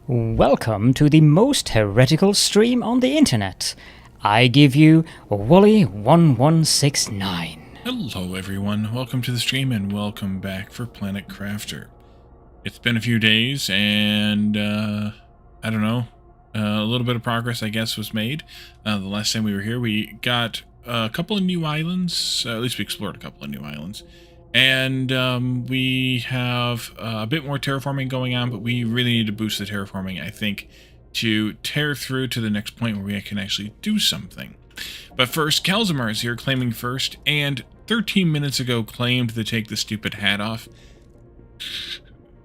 Welcome to the most heretical stream on the internet. I give you Wally1169. Hello everyone, welcome to the stream and welcome back for Planet Crafter. It's been a few days and, I don't know, a little bit of progress I guess was made. The last time we were here we got a couple of new islands, at least we explored a couple of new islands. And we have a bit more terraforming going on, but we really need to boost the terraforming, I think, to tear through to the next point where we can actually do something. But first, Calzamar is here claiming first, and 13 minutes ago claimed to take the stupid hat off.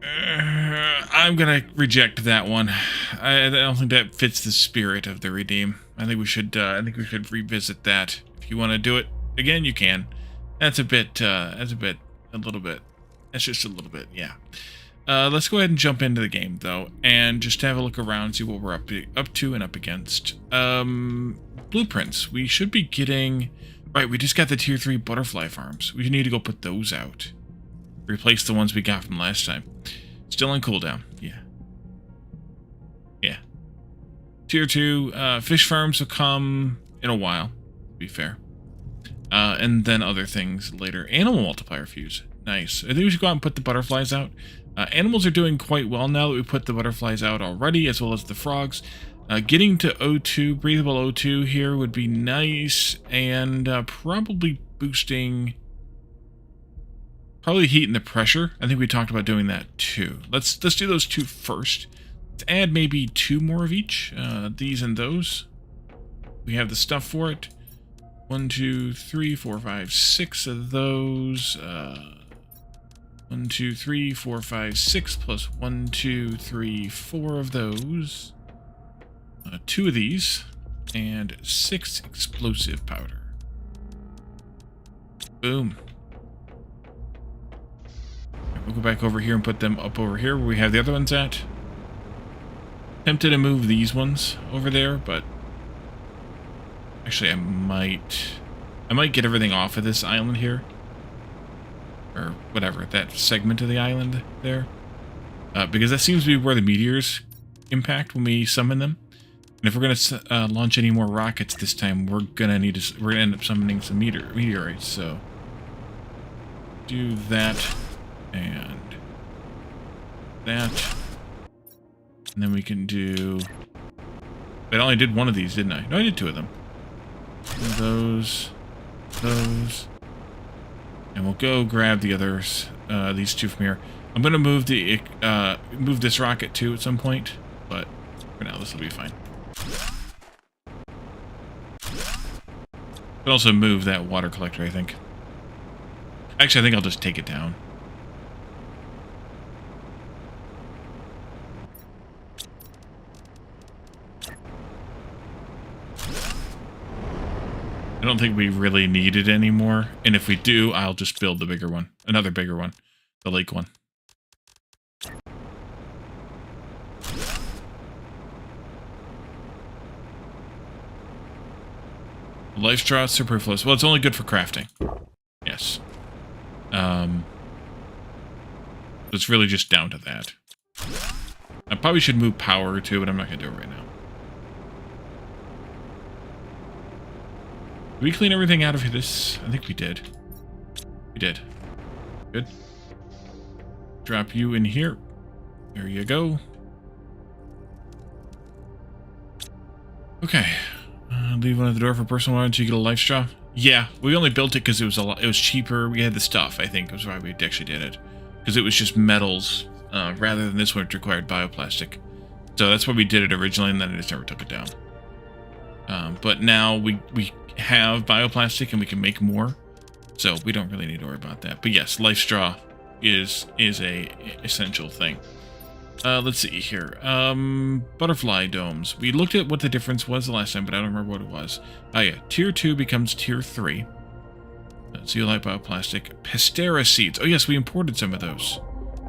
I'm gonna reject that one. I don't think that fits the spirit of the redeem. I think we should revisit that. If you want to do it again, you can. That's just a little bit, yeah. Let's go ahead and jump into the game, though, and just have a look around, see what we're up to and up against. Blueprints. We should be getting... Right, we just got the tier 3 butterfly farms. We need to go put those out. Replace the ones we got from last time. Still on cooldown, yeah. Yeah. Tier 2, fish farms will come in a while, to be fair. And then other things later. Animal multiplier fuse. Nice. I think we should go out and put the butterflies out. Animals are doing quite well now that we put the butterflies out already, as well as the frogs. Getting to O2, breathable O2 here would be nice, and probably boosting... Probably heat and the pressure. I think we talked about doing that too. Let's do those two first. Let's add maybe 2 more of each. These and those. We have the stuff for it. 1, 2, 3, 4, 5, 6 of those. 1, 2, 3, 4, 5, 6 plus 1, 2, 3, 4 of those. 2 of these. And 6 explosive powder. Boom. We'll go back over here and put them up over here where we have the other ones at. Tempted to move these ones over there, but... Actually, I might get everything off of this island here. Or whatever, that segment of the island there. Because that seems to be where the meteors impact when we summon them. And if we're going to launch any more rockets this time, we're going to end up summoning some meteorites, so... Do that, and that. And then we can do... I only did one of these, didn't I? No, I did 2 of them. Those, and we'll go grab the others, these 2 from here. I'm gonna move the move this rocket too at some point, but for now this will be fine. But also move that water collector, I think. Actually, I think I'll just take it down. I don't think we really need it anymore, and if we do, I'll just build the bigger one. Another bigger one. The lake one. Life straw is superfluous. Well, it's only good for crafting. Yes. It's really just down to that. I probably should move power too, but I'm not going to do it right now. Did we clean everything out of this? I think we did. We did. Good. Drop you in here. There you go. Okay. Leave one at the door for personal order until you get a life straw. Yeah, we only built it because it was cheaper. We had the stuff, I think. That's why we actually did it. Because it was just metals, rather than this one which required bioplastic. So that's why we did it originally, and then I just never took it down. But now we have bioplastic and we can make more, so we don't really need to worry about that. But yes, life straw is a essential thing. Let's see here. Butterfly domes. We looked at what the difference was the last time, but I don't remember what it was. Oh yeah, tier 2 becomes tier 3. Zeolite bioplastic. Pastera seeds. Oh yes, we imported some of those.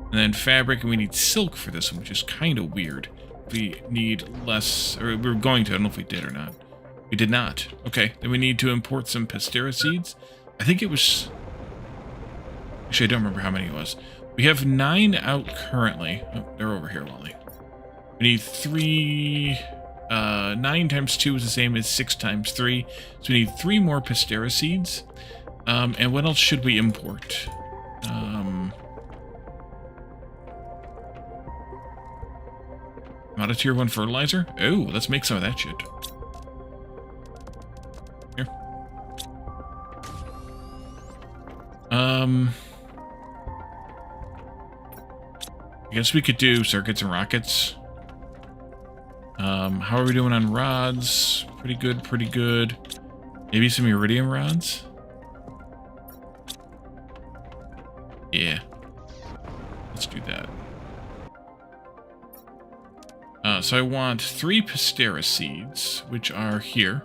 And then fabric, and we need silk for this one, which is kind of weird. We need less, or we were going to, I don't know if we did or not. We did not. Okay, then we need to import some Pastera seeds. I think it was... Actually, I don't remember how many it was. We have 9 out currently. Oh, they're over here, Wally. We need 3... 9 times 2 is the same as 6 times 3. So we need 3 more Pastera seeds. And what else should we import? Not a tier 1 fertilizer? Oh, let's make some of that shit. Here. I guess we could do circuits and rockets. How are we doing on rods? Pretty good, pretty good. Maybe some iridium rods? Yeah. Let's do that. So I want 3 Pastera seeds, which are here.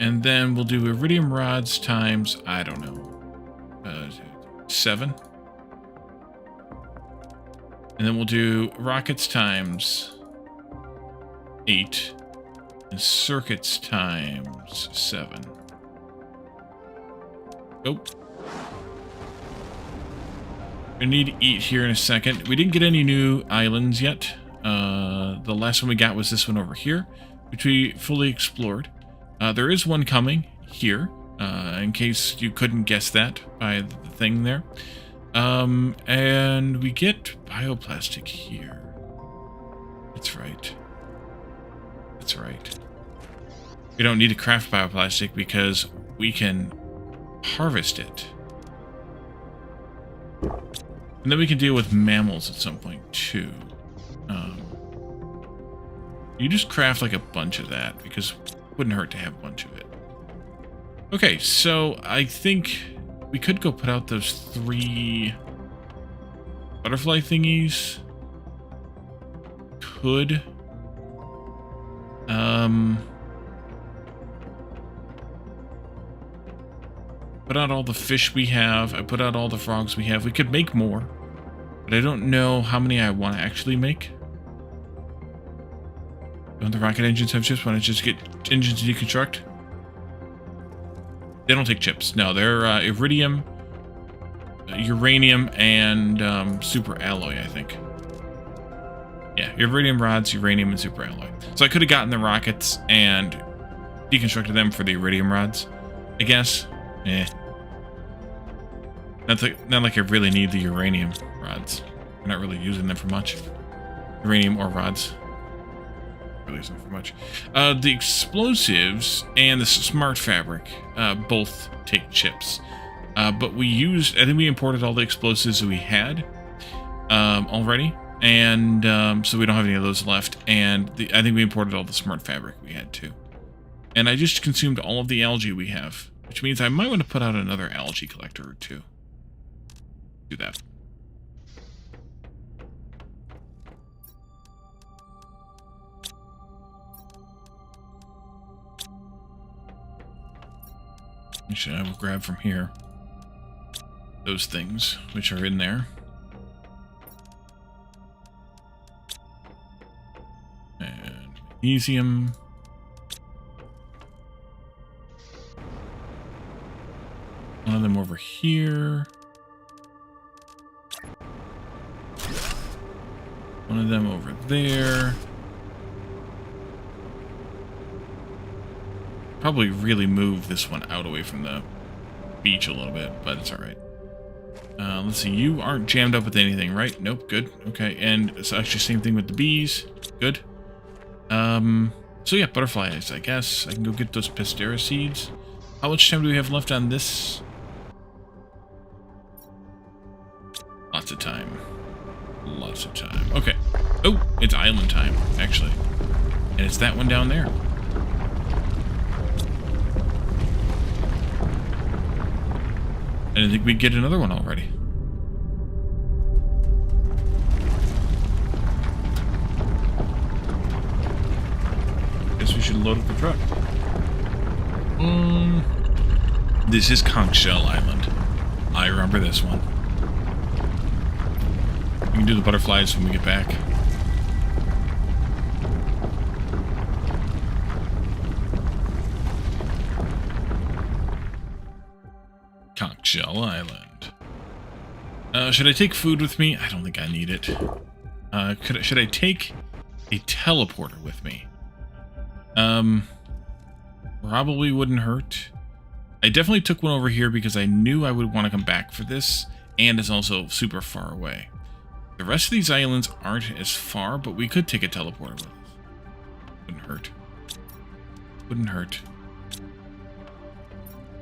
And then we'll do iridium rods times, I don't know, 7. And then we'll do rockets times 8. And circuits times 7. Oh. We need to eat here in a second. We didn't get any new islands yet. The last one we got was this one over here, which we fully explored. There is one coming here, in case you couldn't guess that by the thing there. And we get bioplastic here. That's right. That's right. We don't need to craft bioplastic because we can harvest it. And then we can deal with mammals at some point too. You just craft like a bunch of that because it wouldn't hurt to have a bunch of it. Okay, so I think we could go put out those 3 butterfly thingies. Could. Put out all the fish we have. I put out all the frogs we have. We could make more, but I don't know how many I want to actually make. Don't the rocket engines have chips? Want to just get engines to deconstruct? They don't take chips. No, they're iridium, uranium, and super alloy, I think. Yeah, iridium rods, uranium, and super alloy. So I could have gotten the rockets and deconstructed them for the iridium rods, I guess. Eh. Not like I really need the uranium rods. I'm not really using them for much. Uranium or rods. Really using them for much. The explosives and the smart fabric both take chips. But we used, I think we imported all the explosives that we had already. And so we don't have any of those left. And I think we imported all the smart fabric we had too. And I just consumed all of the algae we have, which means I might want to put out another algae collector or two. Do that. Actually, I will grab from here those things which are in there. And magnesium. One of them over here. One of them over there. Probably really move this one out away from the beach a little bit, but it's alright. Let's see, you aren't jammed up with anything, right? Nope, good. Okay, and it's actually same thing with the bees. Good. So yeah, butterflies, I guess. I can go get those Pastera seeds. How much time do we have left on this? Lots of time. Lots of time. Okay. Oh, it's island time, actually. And it's that one down there. I didn't think we'd get another one already. Guess we should load up the truck. This is Conch Island. I remember this one. We can do the butterflies when we get back. Conch Island. Should I take food with me? I don't think I need it. Should I take a teleporter with me? Probably wouldn't hurt. I definitely took one over here because I knew I would want to come back for this, and it's also super far away. The rest of these islands aren't as far, but we could take a teleporter with us. Wouldn't hurt. Wouldn't hurt.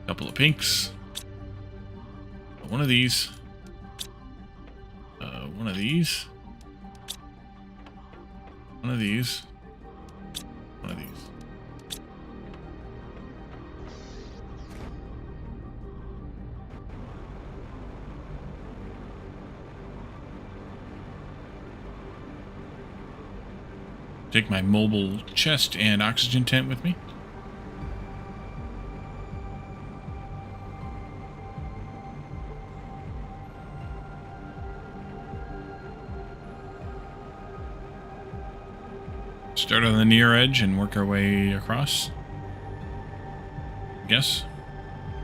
Couple of pinks. One of these. One of these. One of these. One of these. Take my mobile chest and oxygen tent with me. Start on the near edge and work our way across. I guess.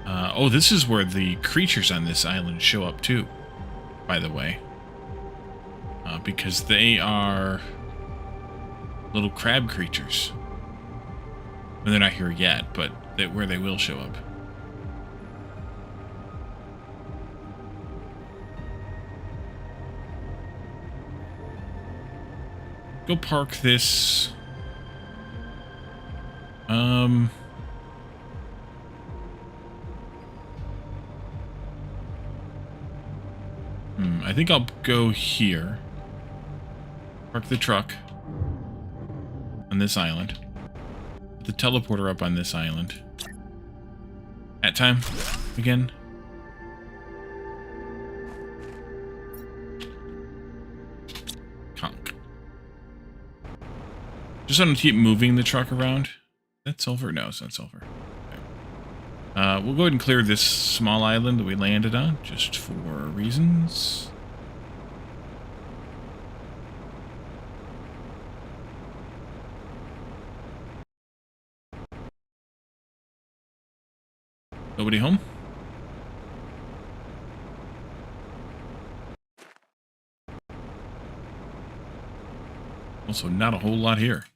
Oh, this is where the creatures on this island show up too, by the way. Because they are little crab creatures. Well, they're not here yet, but where they will show up. Go park this. I think I'll go here. Park the truck on this island. Put the teleporter up on this island. At time again. Conch. Just want to keep moving the truck around. Is that Sulfur? No, it's not Sulfur. Okay. We'll go ahead and clear this small island that we landed on, just for reasons. Nobody home? Also, not a whole lot here.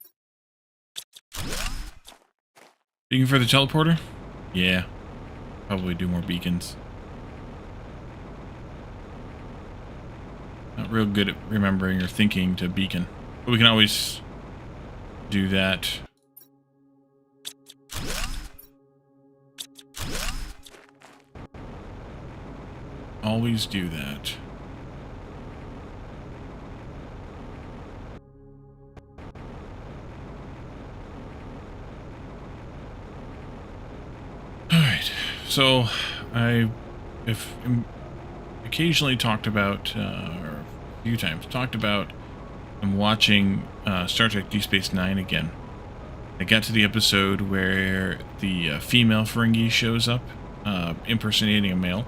Beacon for the teleporter? Yeah. Probably do more beacons. Not real good at remembering or thinking to beacon. But we can always do that. Always do that. Alright, so I have occasionally talked about, or a few times, talked about I'm watching Star Trek Deep Space Nine again. I got to the episode where the female Ferengi shows up, impersonating a male.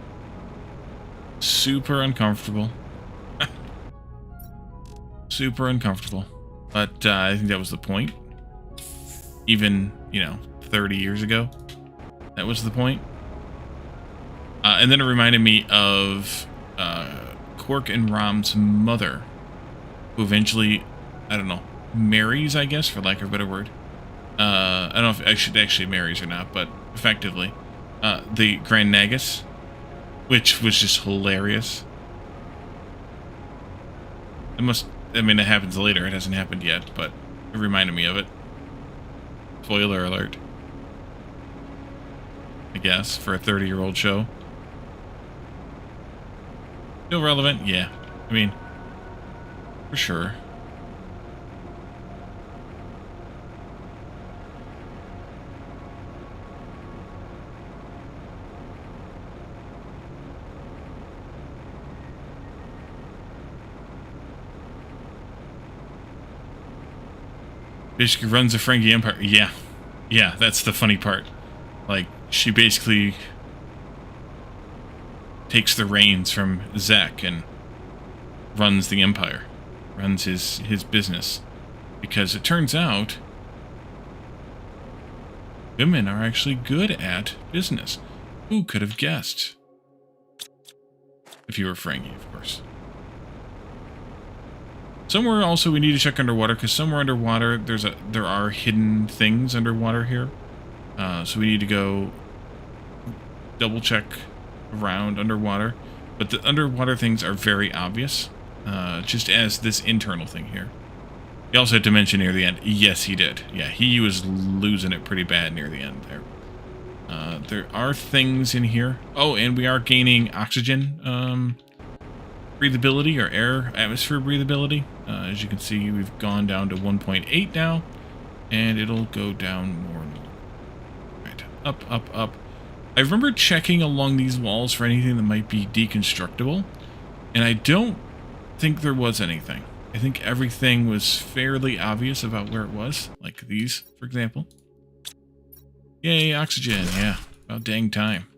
Super uncomfortable. Super uncomfortable. But I think that was the point. Even, 30 years ago. That was the point. And then it reminded me of Quark and Rom's mother. Who eventually, I don't know, marries, I guess, for lack of a better word. I don't know if actually marries or not, but effectively. The Grand Nagus. Which was just hilarious. It happens later. It hasn't happened yet, but it reminded me of it. Spoiler alert. I guess, for a 30-year-old show. Still relevant? Yeah. For sure. Basically runs a Ferengi Empire. Yeah, that's the funny part. Like, she basically takes the reins from Zek and runs the Empire. Runs his business. Because it turns out women are actually good at business. Who could have guessed? If you were Ferengi, of course. Somewhere also we need to check underwater, because somewhere underwater there are hidden things underwater here. So we need to go double check around underwater. But the underwater things are very obvious, just as this internal thing here. He also had to mention near the end. Yes, he did. Yeah, he was losing it pretty bad near the end there. There are things in here. Oh, and we are gaining oxygen breathability, or air atmosphere breathability. As you can see, we've gone down to 1.8 now, and it'll go down more and more. Right, up, up, up. I remember checking along these walls for anything that might be deconstructible, and I don't think there was anything. I think everything was fairly obvious about where it was, like these, for example. Yay, oxygen, yeah, about dang time.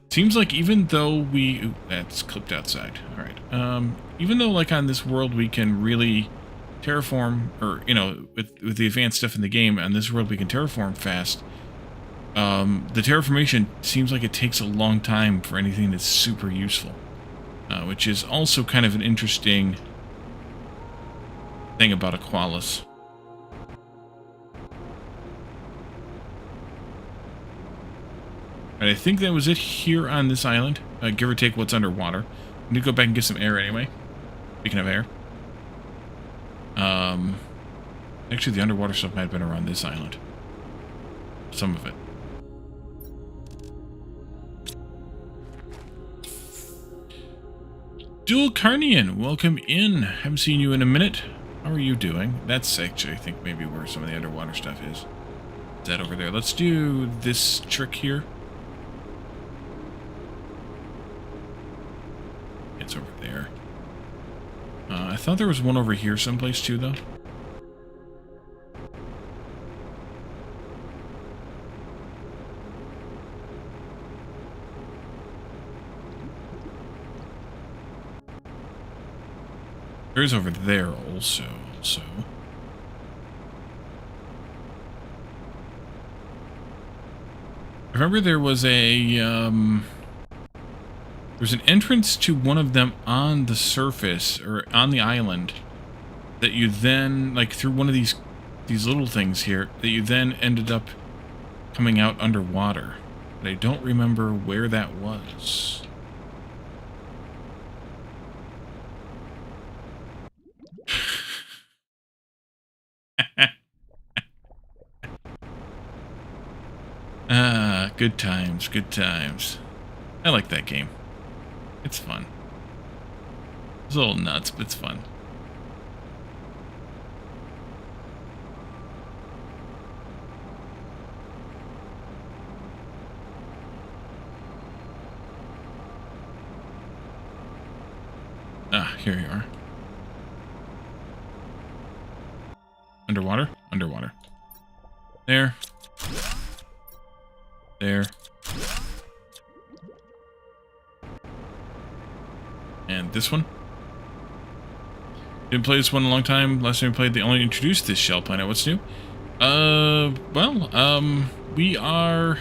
Seems like even though we... Ooh, that's clipped outside. Alright. Even though, like, on this world we can really terraform, or, you know, with the advanced stuff in the game, on this world we can terraform fast, the terraformation seems like it takes a long time for anything that's super useful. Which is also kind of an interesting thing about Aqualis. And I think that was it here on this island, give or take what's underwater. I need to go back and get some air anyway. Speaking of air. Actually, the underwater stuff might have been around this island. Some of it. Dual Carnian, welcome in. Haven't seen you in a minute. How are you doing? That's actually, I think, maybe where some of the underwater stuff is. Is that over there? Let's do this trick here. It's over there. I thought there was one over here someplace too, though. There's over there also. I remember there was a, there's an entrance to one of them on the surface, or on the island, that you then, like, through one of these little things here, that you then ended up coming out underwater. But I don't remember where that was. Good times, good times. I like that game. It's fun. It's a little nuts, but it's fun. Ah, here you are. Underwater? Underwater. There. There. And this one. Didn't play this one in a long time. Last time we played, they only introduced this shell planet. What's new? We are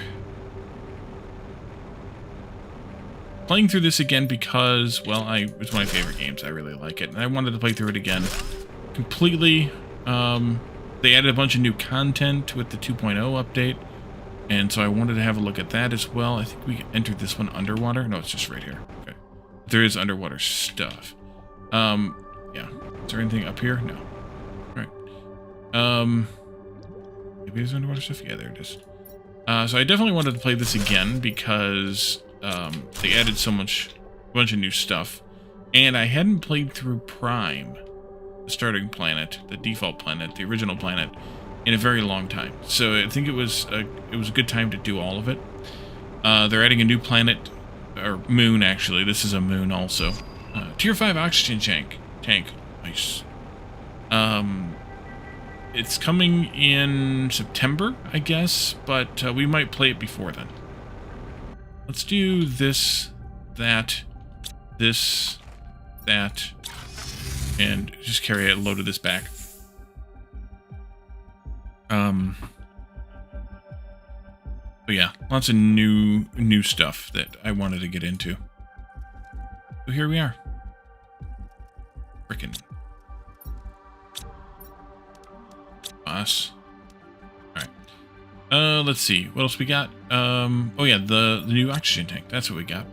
playing through this again because, well, it's one of my favorite games. I really like it. And I wanted to play through it again completely. They added a bunch of new content with the 2.0 update. And so I wanted to have a look at that as well. I think we entered this one underwater. No, it's just right here. Okay. There is underwater stuff. Yeah. Is there anything up here? No. Alright. Maybe there's underwater stuff? Yeah, there it is. So I definitely wanted to play this again because they added a bunch of new stuff. And I hadn't played through Prime, the starting planet, the default planet, the original planet, in a very long time. So I think it was a good time to do all of it. They're adding a new planet, or moon actually. This is a moon also. Tier 5 oxygen tank. Nice. It's coming in September, I guess, but we might play it before then. Let's do this, that, and just carry a load of this back. But yeah, lots of new stuff that I wanted to get into. So here we are. Frickin' us. All right. Let's see. What else we got? Oh yeah, the new oxygen tank. That's what we got.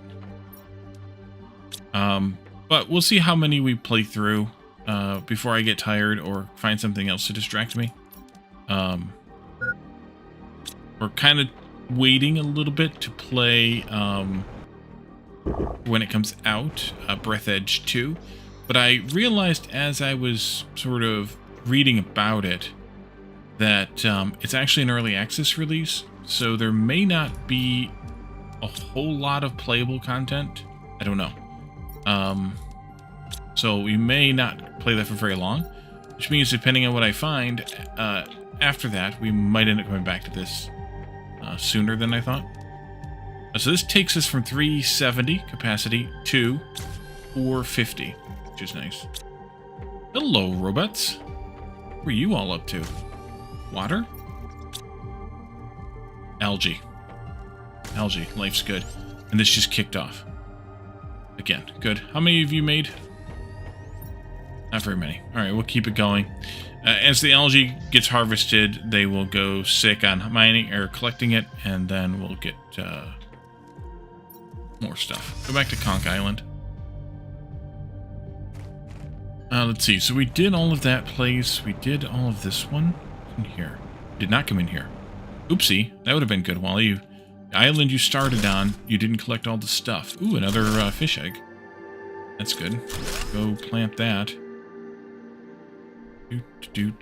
But we'll see how many we play through before I get tired or find something else to distract me. We're kind of waiting a little bit to play when it comes out, Breath Edge 2. But I realized as I was sort of reading about it that it's actually an early access release, so there may not be a whole lot of playable content. I don't know. So we may not play that for very long, which means depending on what I find, after that, we might end up coming back to this sooner than I thought. So this takes us from 370 capacity to 450, which is nice. Hello, robots. What are you all up to? Water? Algae. Algae. Life's good. And this just kicked off. Again, good. How many of you made? Not very many. Alright, we'll keep it going. As the algae gets harvested, they will go sick on mining or collecting it, and then we'll get more stuff. Go back to Conch Island. Let's see. So we did all of that place. We did all of this one. In here. Did not come in here. Oopsie. That would have been good, Wally. The island you started on, you didn't collect all the stuff. Ooh, another fish egg. That's good. Go plant that. Do.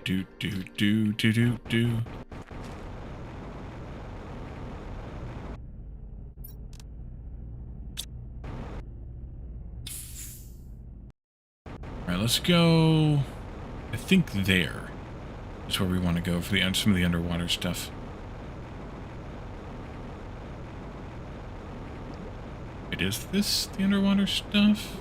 Alright, let's go. I think there is where we want to go for some of the underwater stuff. Wait, is this the underwater stuff?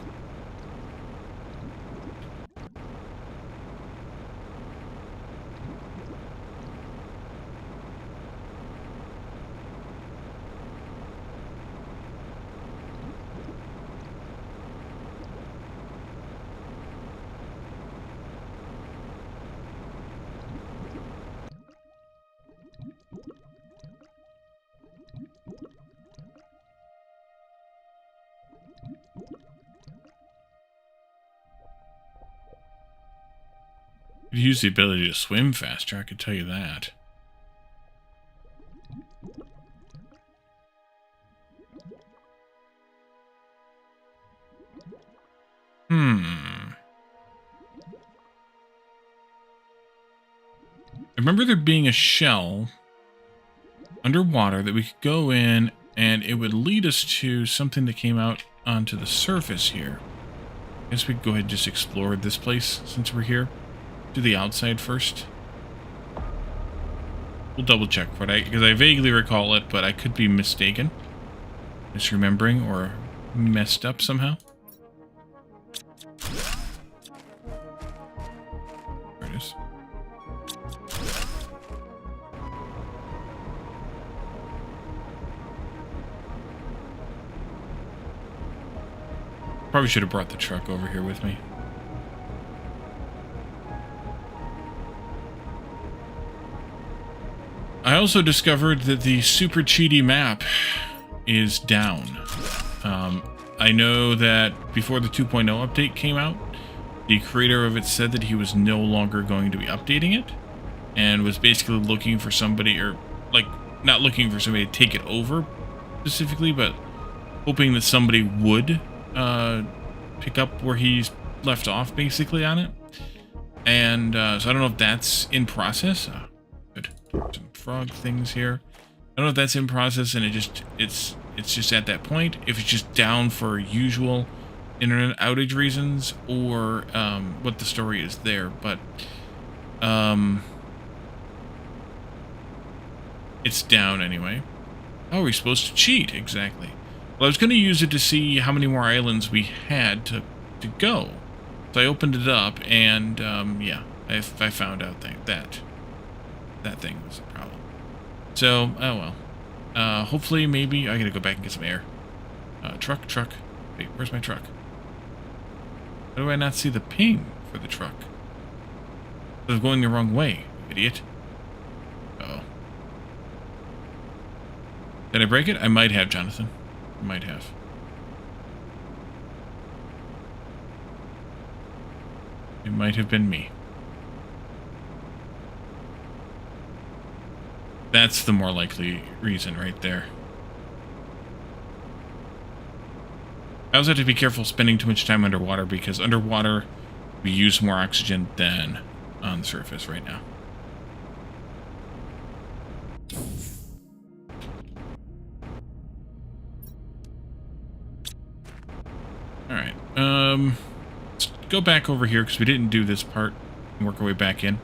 Use the ability to swim faster, I could tell you that. I remember there being a shell underwater that we could go in and it would lead us to something that came out onto the surface here. I guess we could go ahead and just explore this place since we're here. Do the outside first. We'll double check what because I vaguely recall it, but I could be mistaken. Misremembering or messed up somehow. There it is. Probably should have brought the truck over here with me. I also discovered that the Super Cheaty map is down. I know that before the 2.0 update came out, the creator of it said that he was no longer going to be updating it, and was basically looking for somebody, or like not looking for somebody to take it over specifically, but hoping that somebody would pick up where he's left off basically on it. And so I don't know if that's in process. Good. Some frog things here. I don't know if that's in process and it's just at that point. If it's just down for usual internet outage reasons, or what the story is there, but it's down anyway. Oh, we're supposed to cheat, exactly. Well, I was going to use it to see how many more islands we had to go. So I opened it up, and yeah, I found out that thing was a problem. So, oh well. Hopefully, maybe I gotta go back and get some air. Truck. Wait, where's my truck? How do I not see the ping for the truck? I'm going the wrong way. Idiot. Uh-oh. Did I break it? I might have, Jonathan. I might have. It might have been me. That's the more likely reason right there. I also have to be careful spending too much time underwater, because underwater we use more oxygen than on the surface right now. Alright, let's go back over here, because we didn't do this part, and work our way back in.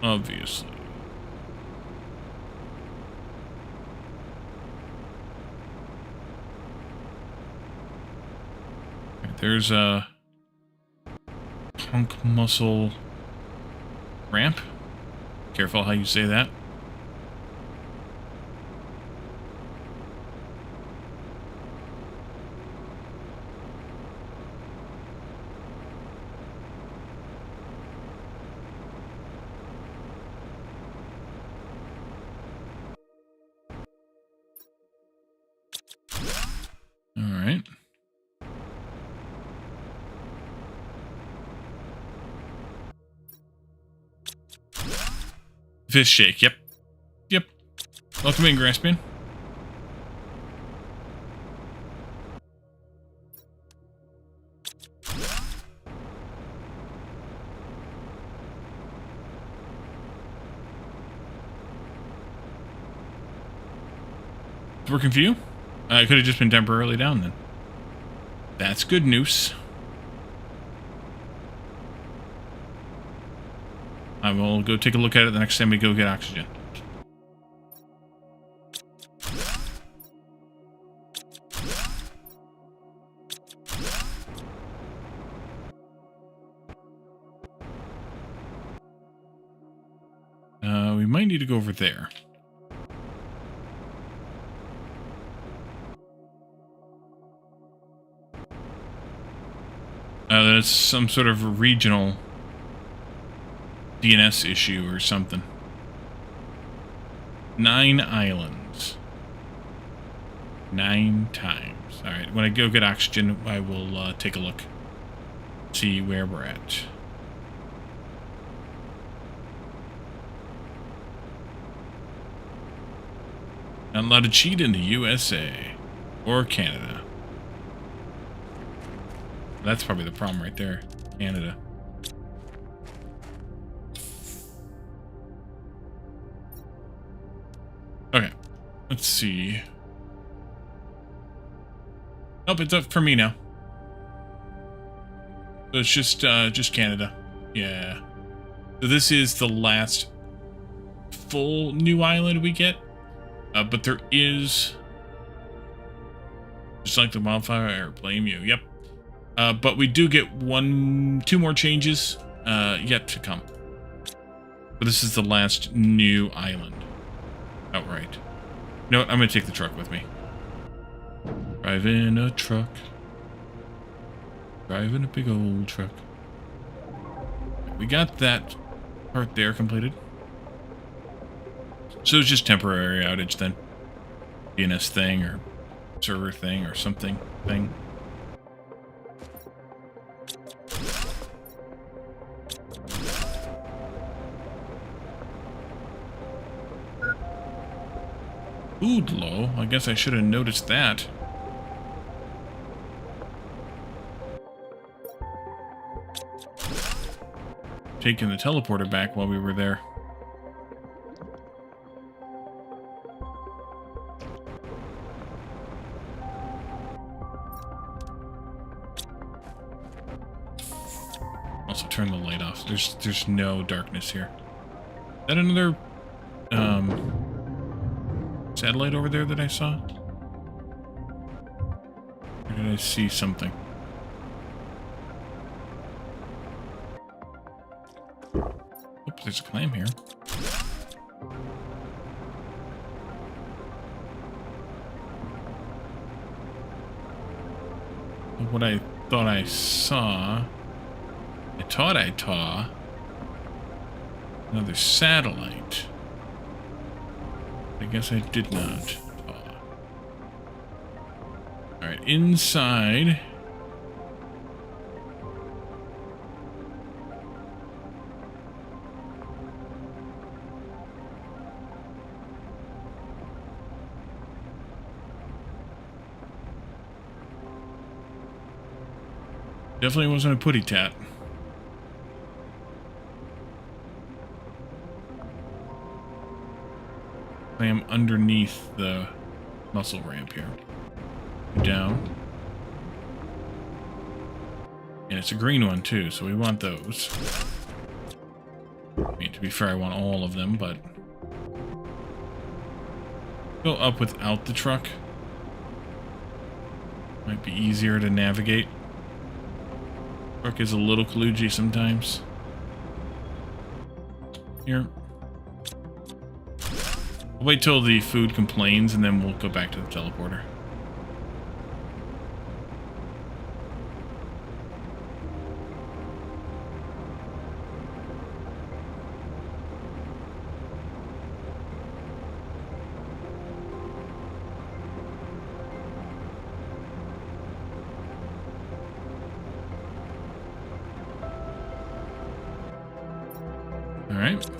Obviously. Right, there's a hunk muscle ramp. Careful how you say that. Alright. Fish shake, yep. Yep. Welcome in, Graspian. It's working for you? It could have just been temporarily down then. That's good news. I will go take a look at it the next time we go get oxygen. We might need to go over there. That's some sort of regional DNS issue or something. 9 islands. 9 times. Alright, when I go get oxygen, I will take a look. See where we're at. Not allowed to cheat in the USA. Or Canada. That's probably the problem right there. Canada. Okay. Let's see. Nope, it's up for me now. So it's just Canada. Yeah. So this is the last full new island we get. But there is... Just like the wildfire, blame you. Yep. But we do get 2 more changes yet to come. But this is the last new island. Outright. You know what? I'm going to take the truck with me. Driving a truck. Driving a big old truck. We got that part there completed. So it's just temporary outage then. DNS thing or server thing or something thing. Food low. I guess I should have noticed that. Taking the teleporter back while we were there. Also turn the light off. There's no darkness here. Is that another satellite over there that I saw? Or did I see something? Oops, there's a clam here. What I thought I saw... I thought Another satellite. I guess I did not. Alright, inside. Definitely wasn't a putty tat. I am underneath the muscle ramp here. Down. And it's a green one too, so we want those. I mean, to be fair, I want all of them, but go up without the truck. Might be easier to navigate. Truck is a little kludgy sometimes. Here. I'll wait till the food complains and then we'll go back to the teleporter. All right.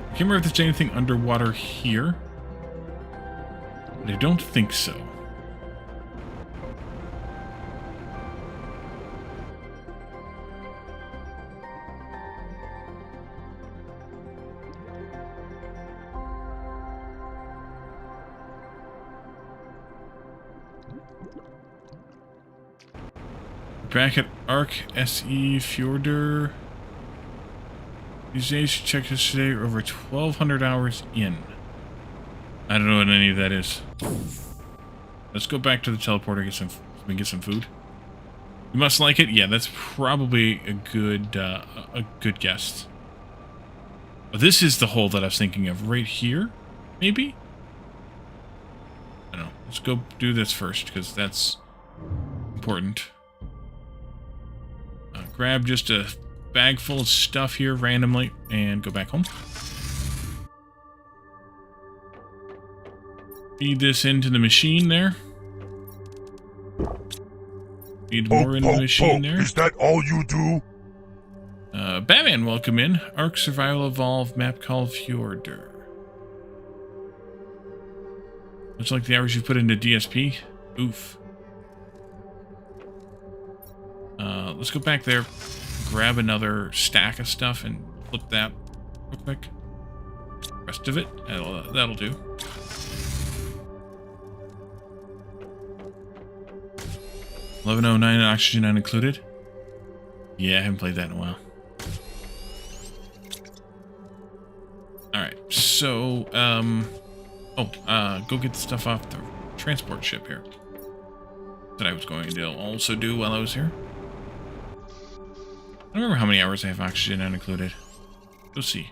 I can't remember if there's anything underwater here, but I don't think so. Back at Arc SE Fjordur. These days, checked yesterday, are over 1,200 hours in. I don't know what any of that is. Let's go back to the teleporter, get some food. You must like it. Yeah, that's probably a good guess. Oh, this is the hole that I was thinking of, right here, maybe. I don't know. Let's go do this first because that's important. Grab just a bag full of stuff here randomly and go back home. Feed this into the machine there. Feed more into the machine there. Is that all you do? Batman, welcome in. Ark Survival Evolved map called Fjordur. Looks like the hours you put into DSP. Oof. Let's go back there, grab another stack of stuff, and flip that real quick. Rest of it, that'll do. $11.09 oxygen not included. Yeah, I haven't played that in a while. Alright, so, go get the stuff off the transport ship here. That I was going to also do while I was here. I don't remember how many hours I have oxygen not included. Go see.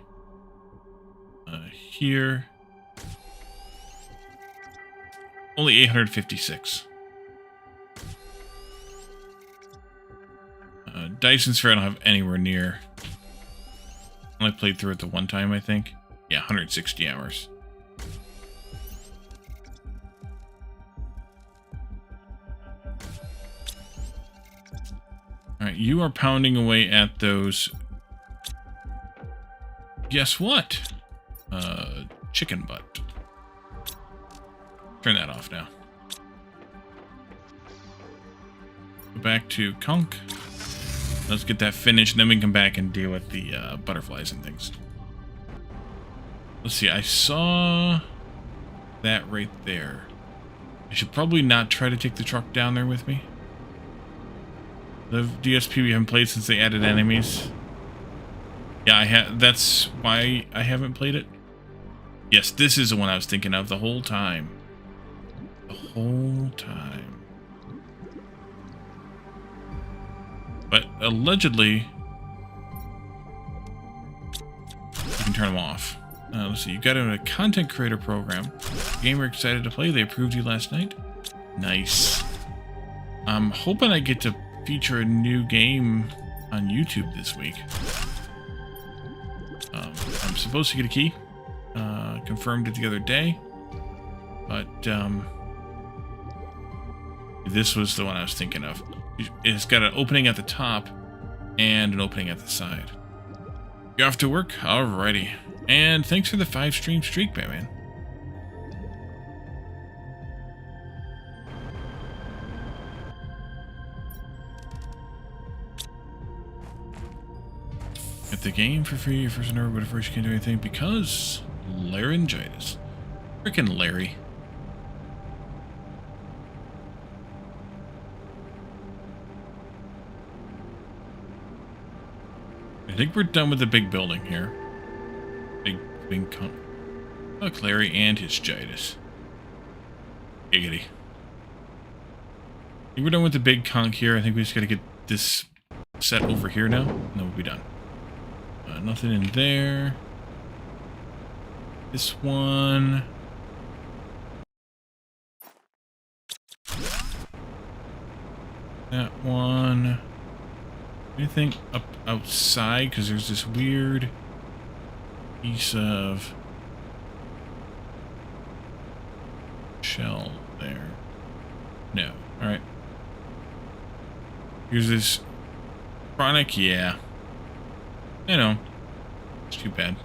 Here. Only 856. Dyson Sphere I don't have anywhere near. I only played through it the one time, I think. Yeah, 160 hours. Alright, you are pounding away at those. Guess what? Chicken butt. Turn that off now. Go back to Conch. Let's get that finished, and then we can come back and deal with the butterflies and things. Let's see, I saw that right there. I should probably not try to take the truck down there with me. The DSP we haven't played since they added enemies. Yeah, that's why I haven't played it. Yes, this is the one I was thinking of the whole time. The whole time. But allegedly, you can turn them off. Let's So you got in a content creator program. Gamer excited to play. They approved you last night. Nice. I'm hoping I get to feature a new game on YouTube this week. I'm supposed to get a key. Confirmed it the other day. But this was the one I was thinking of. It's got an opening at the top and an opening at the side. You off to work? Alrighty. And thanks for the 5-stream streak, Batman. Get the game for free first and ever, but first you can't do anything because laryngitis. Frickin' Larry. I think we're done with the big building here. Big con. Look, Larry and his gitis. Giggity. I think we're done with the big conch here. I think we just gotta get this set over here now, and then we'll be done. Nothing in there. This one. That one. Anything up outside? Because there's this weird piece of shell there. No. Alright. Here's this chronic. Yeah. You know. It's too bad.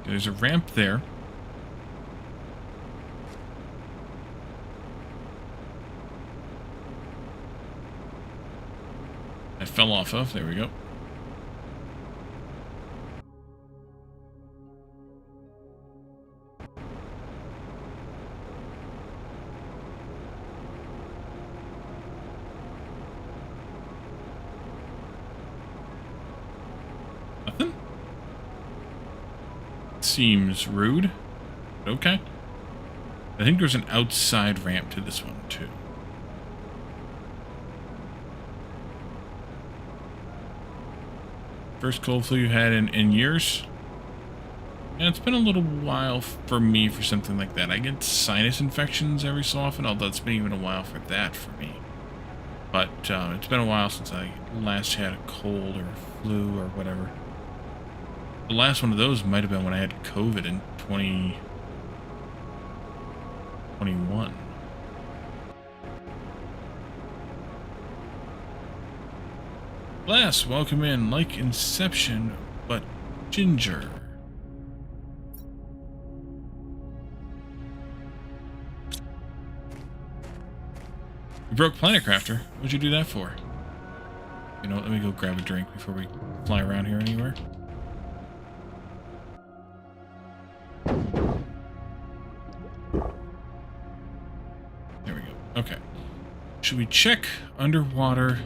There's a ramp there. I fell off of. There we go. Nothing? Seems rude. Okay. I think there's an outside ramp to this one, too. First cold flu you had in years. And it's been a little while for me for something like that. I get sinus infections every so often, although it's been even a while for that for me. But it's been a while since I last had a cold or flu or whatever. The last one of those might have been when I had COVID in 2021. Glass, welcome in. Like Inception, but ginger. You broke Planet Crafter. What'd you do that for? You know what, let me go grab a drink before we fly around here anywhere. There we go. Okay. Should we check underwater?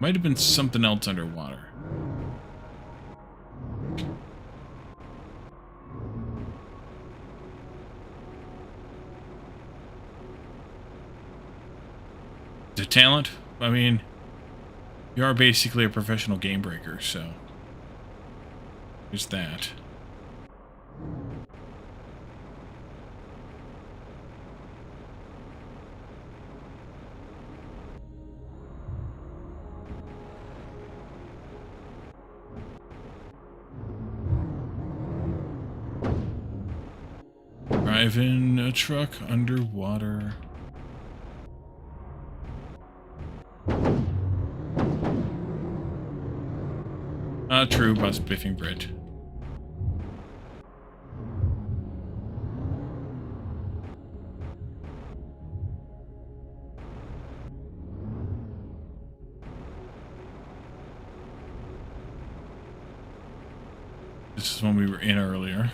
Might have been something else underwater. The talent? I mean, you are basically a professional game breaker, so there's that. Driving a truck underwater. True, bus biffing Brit. This is when we were in earlier.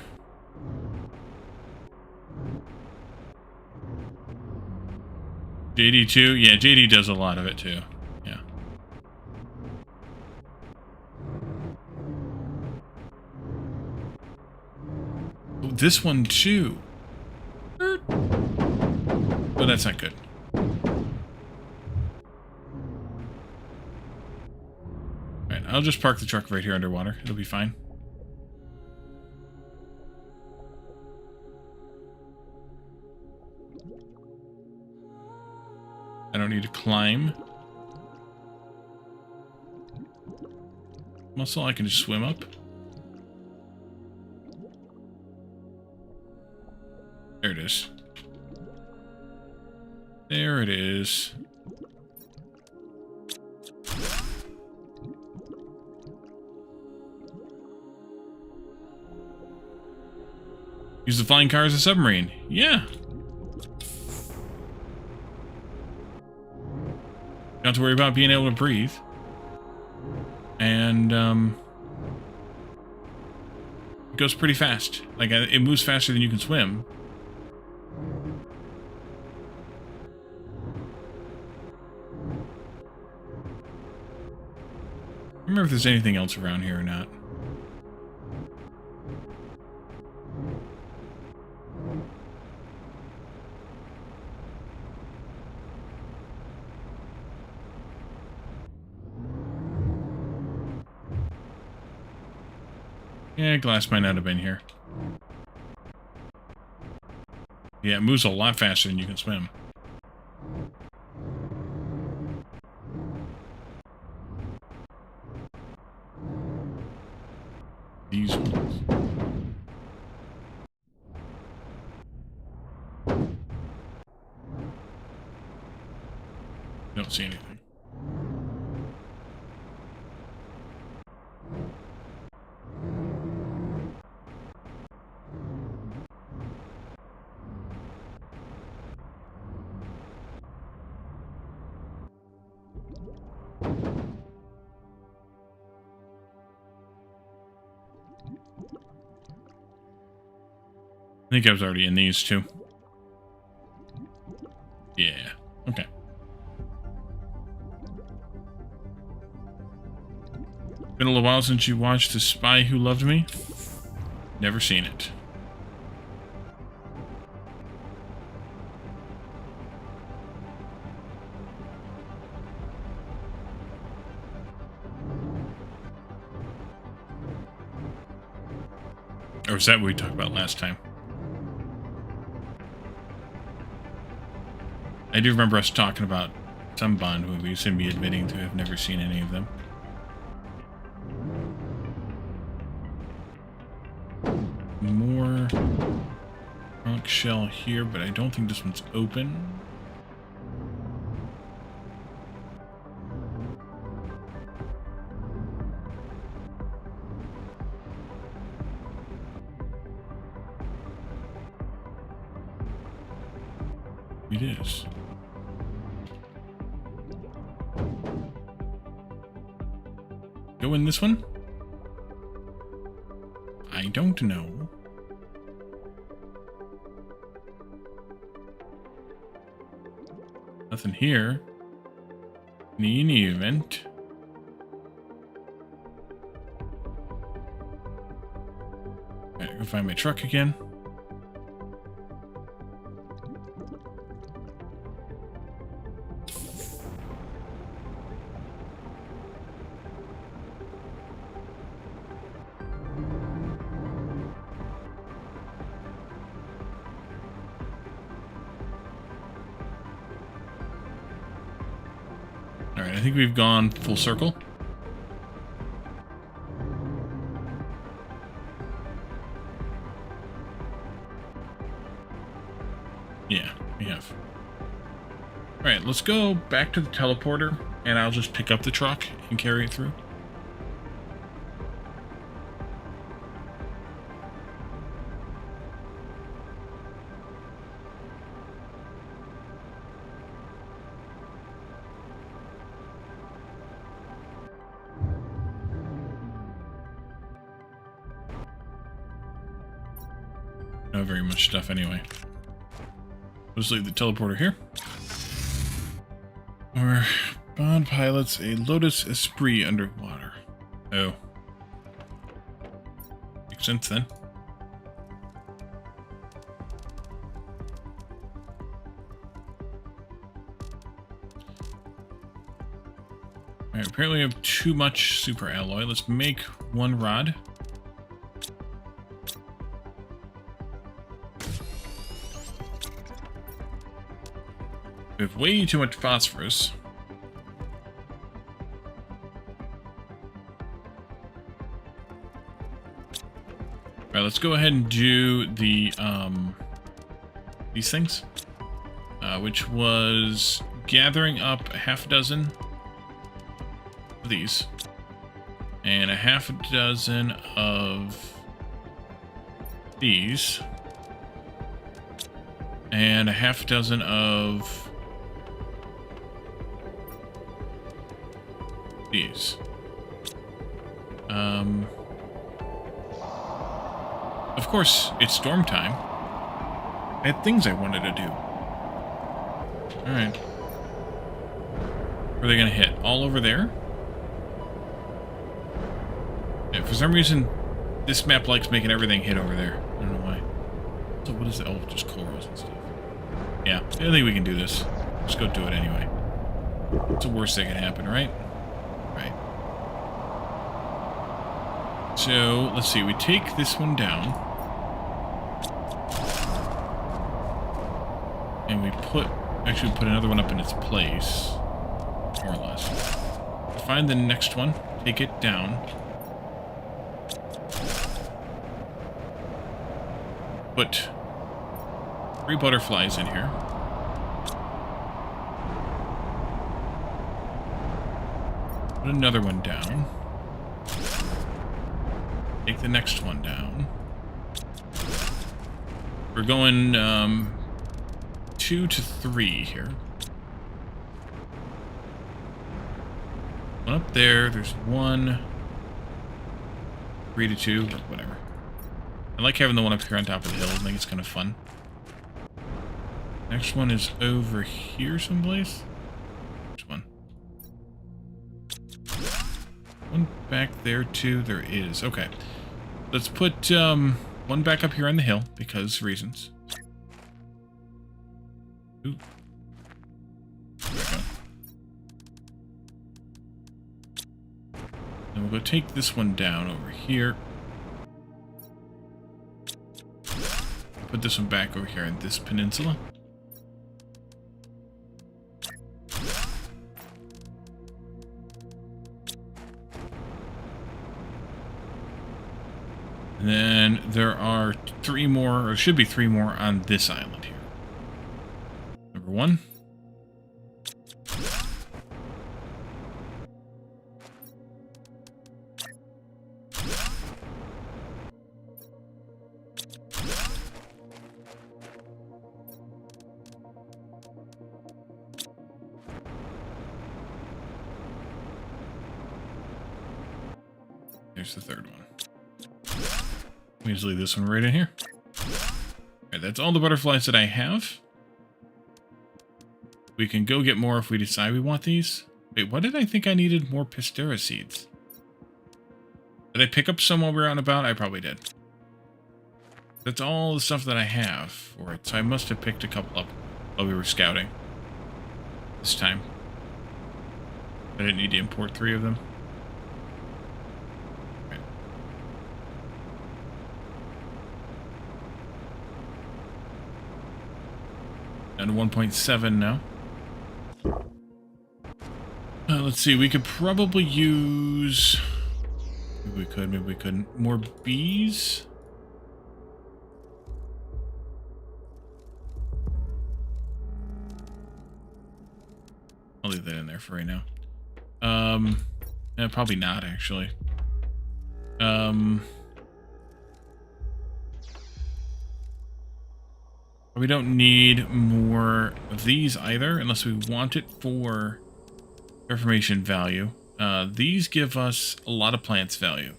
JD too? Yeah, JD does a lot of it too. Yeah. Oh, this one too. that's not good. Alright, I'll just park the truck right here underwater. It'll be fine. I don't need to climb. Muscle, I can just swim up. There it is. There it is. Use the flying car as a submarine. Yeah. Don't have to worry about being able to breathe. And, it goes pretty fast. Like, it moves faster than you can swim. I don't remember if there's anything else around here or not. Yeah, glass might not have been here. Yeah, it moves a lot faster than you can swim. These ones. Don't see anything. I think I was already in these too. Yeah. Okay. Been a little while since you watched The Spy Who Loved Me? Never seen it. Or was that what we talked about last time? I do remember us talking about some Bond movies and me admitting to have never seen any of them. More conch shell here, but I don't think this one's open. It is. Go in this one? I don't know. Nothing here. In any event. Gotta go find my truck again. Alright, I think we've gone full circle. Yeah, we have. Alright, let's go back to the teleporter, and I'll just pick up the truck and carry it through. Not very much stuff anyway. Let's leave the teleporter here. Our Bond pilots a Lotus Esprit underwater. Oh. Makes sense then. Alright, apparently we have too much super alloy. Let's make one rod. We have way too much phosphorus. Alright, let's go ahead and do the, these things. Which was gathering up a half dozen of these. And a half a dozen of these. And a half dozen of these. Of course, it's storm time. I had things I wanted to do. Alright. Where are they going to hit? All over there? Yeah, for some reason, this map likes making everything hit over there. I don't know why. So what is it? Oh, just corals and stuff. Yeah, I think we can do this. Just go do it anyway. What's the worst that can happen, right? Right. So, let's see. We take this one down. And we put... Actually, put another one up in its place. More or less. Find the next one. Take it down. Put 3 butterflies in here. Put another one down. Take the next one down. We're going 2 to 3 here. One up there. There's 1. 3 to 2, but whatever. I like having the one up here on top of the hill. I think it's kind of fun. Next one is over here someplace. Which one? One back there too. There is. Okay. Let's put one back up here on the hill because reasons. Ooh. There we go. And we'll go take this one down over here. Put this one back over here in this peninsula. And then there are 3 more, or should be 3 more on this island here. Number 1. There's the 3rd one. Let me just leave this one right in here. Alright, that's all the butterflies that I have. We can go get more if we decide we want these. Wait, why did I think I needed more Pistera seeds? Did I pick up some while we were out and about? I probably did. That's all the stuff that I have for it, so I must have picked a couple up while we were scouting. This time. I didn't need to import 3 of them. Down to 1.7 now. Let's see, we could probably use... Maybe we could, maybe we couldn't. More bees? I'll leave that in there for right now. Probably not, actually. We don't need more of these either, unless we want it for terraformation value. These give us a lot of plants value.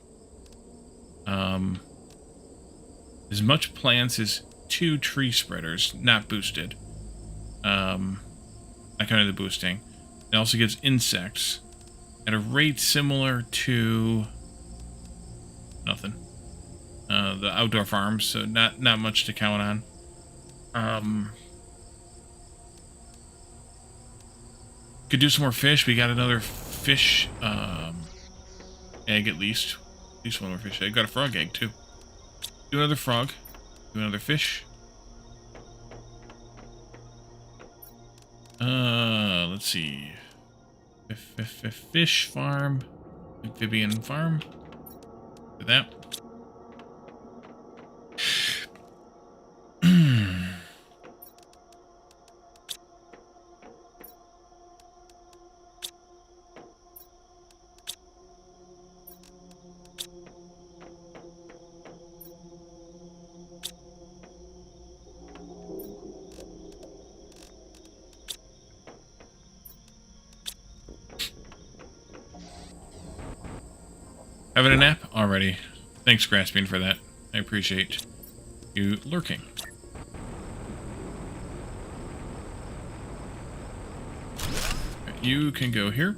As much plants as 2 tree spreaders, not boosted. Not kind of the boosting. It also gives insects at a rate similar to nothing. The outdoor farms, so not much to count on. Could do some more fish. We got another fish egg at least. At least one more fish egg. Got a frog egg too. Do another frog. Do another fish. Let's see. Fish farm. Amphibian farm. Do that. Having a nap already. Thanks, Grasping, for that. I appreciate you lurking. You can go here.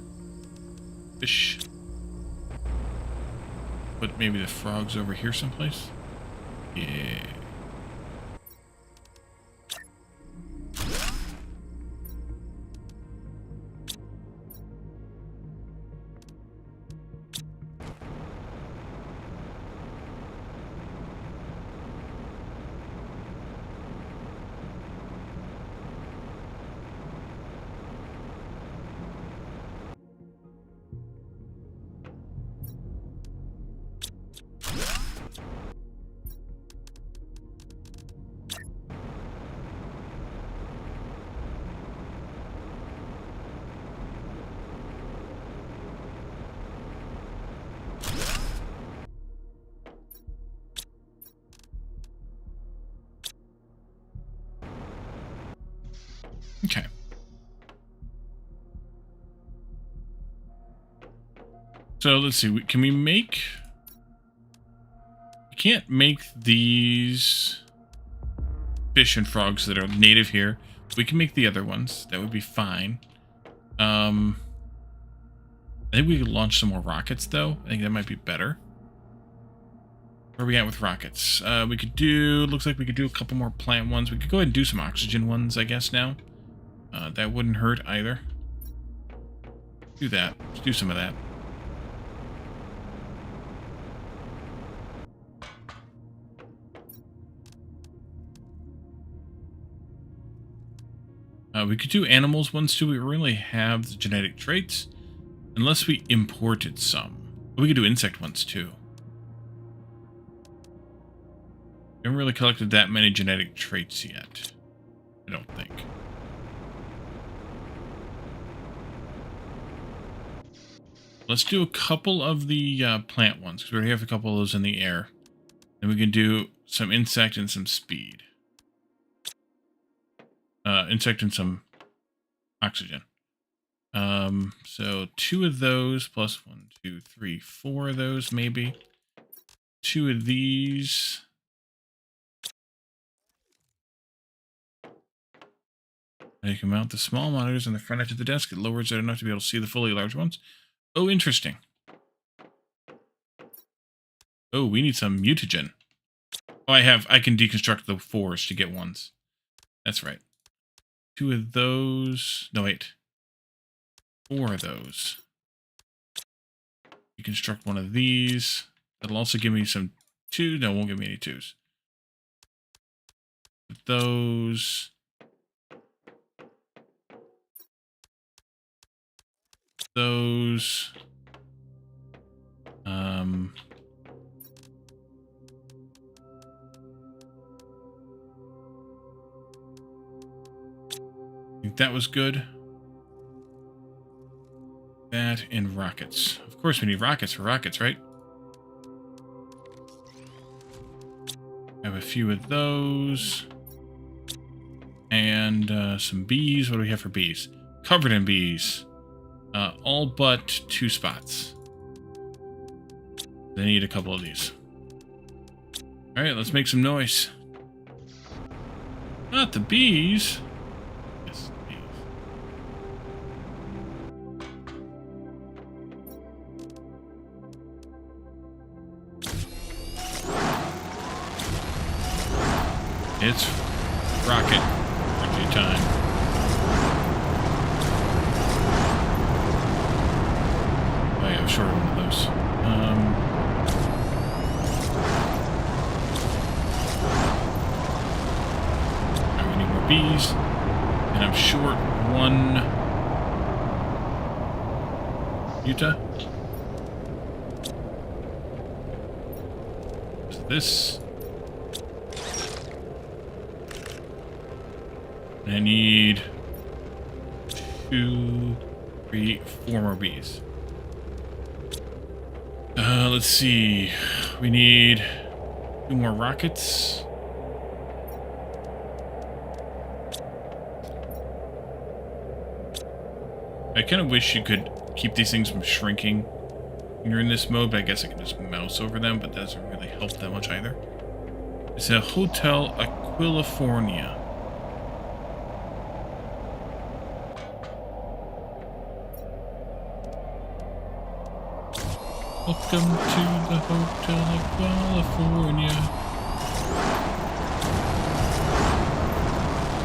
Fish. But maybe the frog's over here someplace? Yeah. Okay. So let's see. Can we make... We can't make these fish and frogs that are native here. We can make the other ones. That would be fine. I think we could launch some more rockets, though. I think that might be better. Where are we at with rockets? We could do... Looks like we could do a couple more plant ones. We could go ahead and do some oxygen ones, I guess, now. That wouldn't hurt either. Do that. Let's do some of that. We could do animals ones too. We really have the genetic traits. Unless we imported some. We could do insect ones too. We haven't really collected that many genetic traits yet. I don't think. Let's do a couple of the plant ones, because we already have a couple of those in the air. And we can do some insect and some speed. Insect and some oxygen. So 2 of those, plus 1, 2, 3, 4 of those, maybe. 2 of these. You can mount the small monitors on the front edge of the desk. It lowers it enough to be able to see the fully large ones. Oh, interesting. Oh, we need some mutagen. Oh, I can deconstruct the 4s to get 1s. That's right. 2 of those. No, wait. 4 of those. Deconstruct 1 of these. That'll also give me some 2. No, it won't give me any 2s. Those. Those. I think that was good. That and rockets. Of course we need rockets for rockets, right? I have a few of those. And some bees. What do we have for bees? Covered in bees. All but 2 spots. They need a couple of these. Alright, let's make some noise. Not the bees. Yes, the bees. It's rocket time. short of one of those. Alright, we need more bees. And I'm short one Utah. This. And I need 2, 3, 4 more bees. Let's see. We need 2 more rockets. I kind of wish you could keep these things from shrinking when you're in this mode, but I guess I can just mouse over them, but that doesn't really help that much either. It's a Hotel Aquilifornia. Welcome to the Hotel Aquilifornia.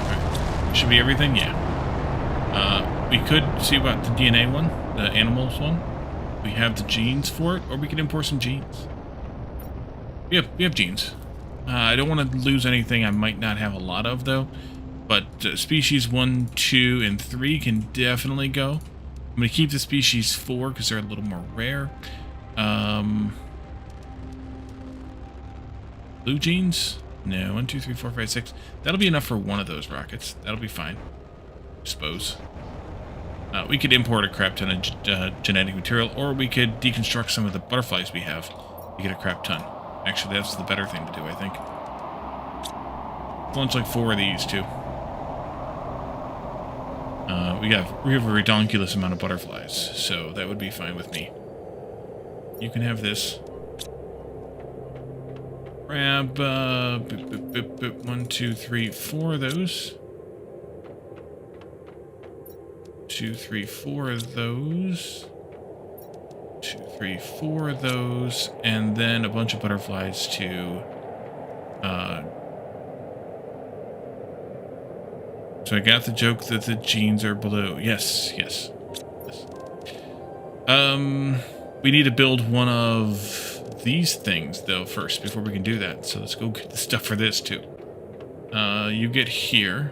Alright, should be everything, yeah. We could see about the DNA one, the animals one. We have the genes for it, or we could import some genes. We have genes. I don't want to lose anything I might not have a lot of, though. But species 1, 2, and 3 can definitely go. I'm going to keep the species 4 because they're a little more rare. Blue genes? No, 1, 2, 3, 4, 5, 6. That'll be enough for one of those rockets. That'll be fine, I suppose. We could import a crap ton of genetic material, or we could deconstruct some of the butterflies we have to get a crap ton. Actually, that's the better thing to do, I think. Launch like 4 of these, too. We have a ridiculous amount of butterflies, so that would be fine with me. You can have this. Grab 1, 2, 3, 4 of those. 2, 3, 4 of those. 2, 3, 4 of those, and then a bunch of butterflies to. So I got the joke that the genes are blue. Yes. We need to build one of these things though first before we can do that. So let's go get the stuff for this too. You get here.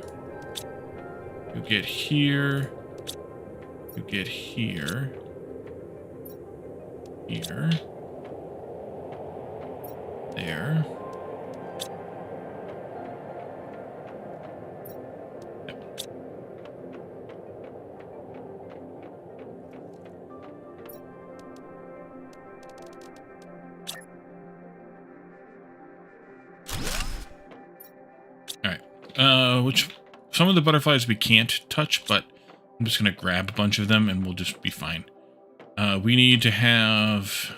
You get here. You get here. Here. There. Which some of the butterflies we can't touch, but I'm just going to grab a bunch of them and we'll just be fine. We need to have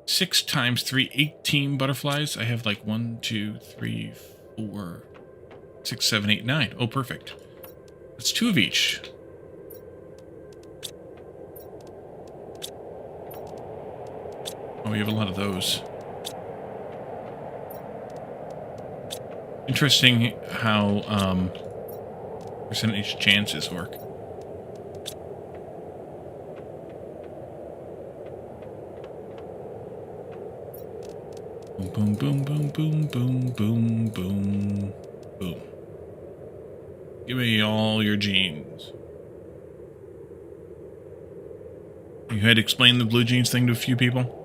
6 times 3, 18 butterflies. I have like 1, 2, 3, 4, 6, 7, 8, 9. Oh, perfect. That's 2 of each. Oh, we have a lot of those. Interesting how percentage chances work. Boom, boom, boom, boom, boom, boom, boom, boom. Give me all your genes. You had to explain the blue jeans thing to a few people?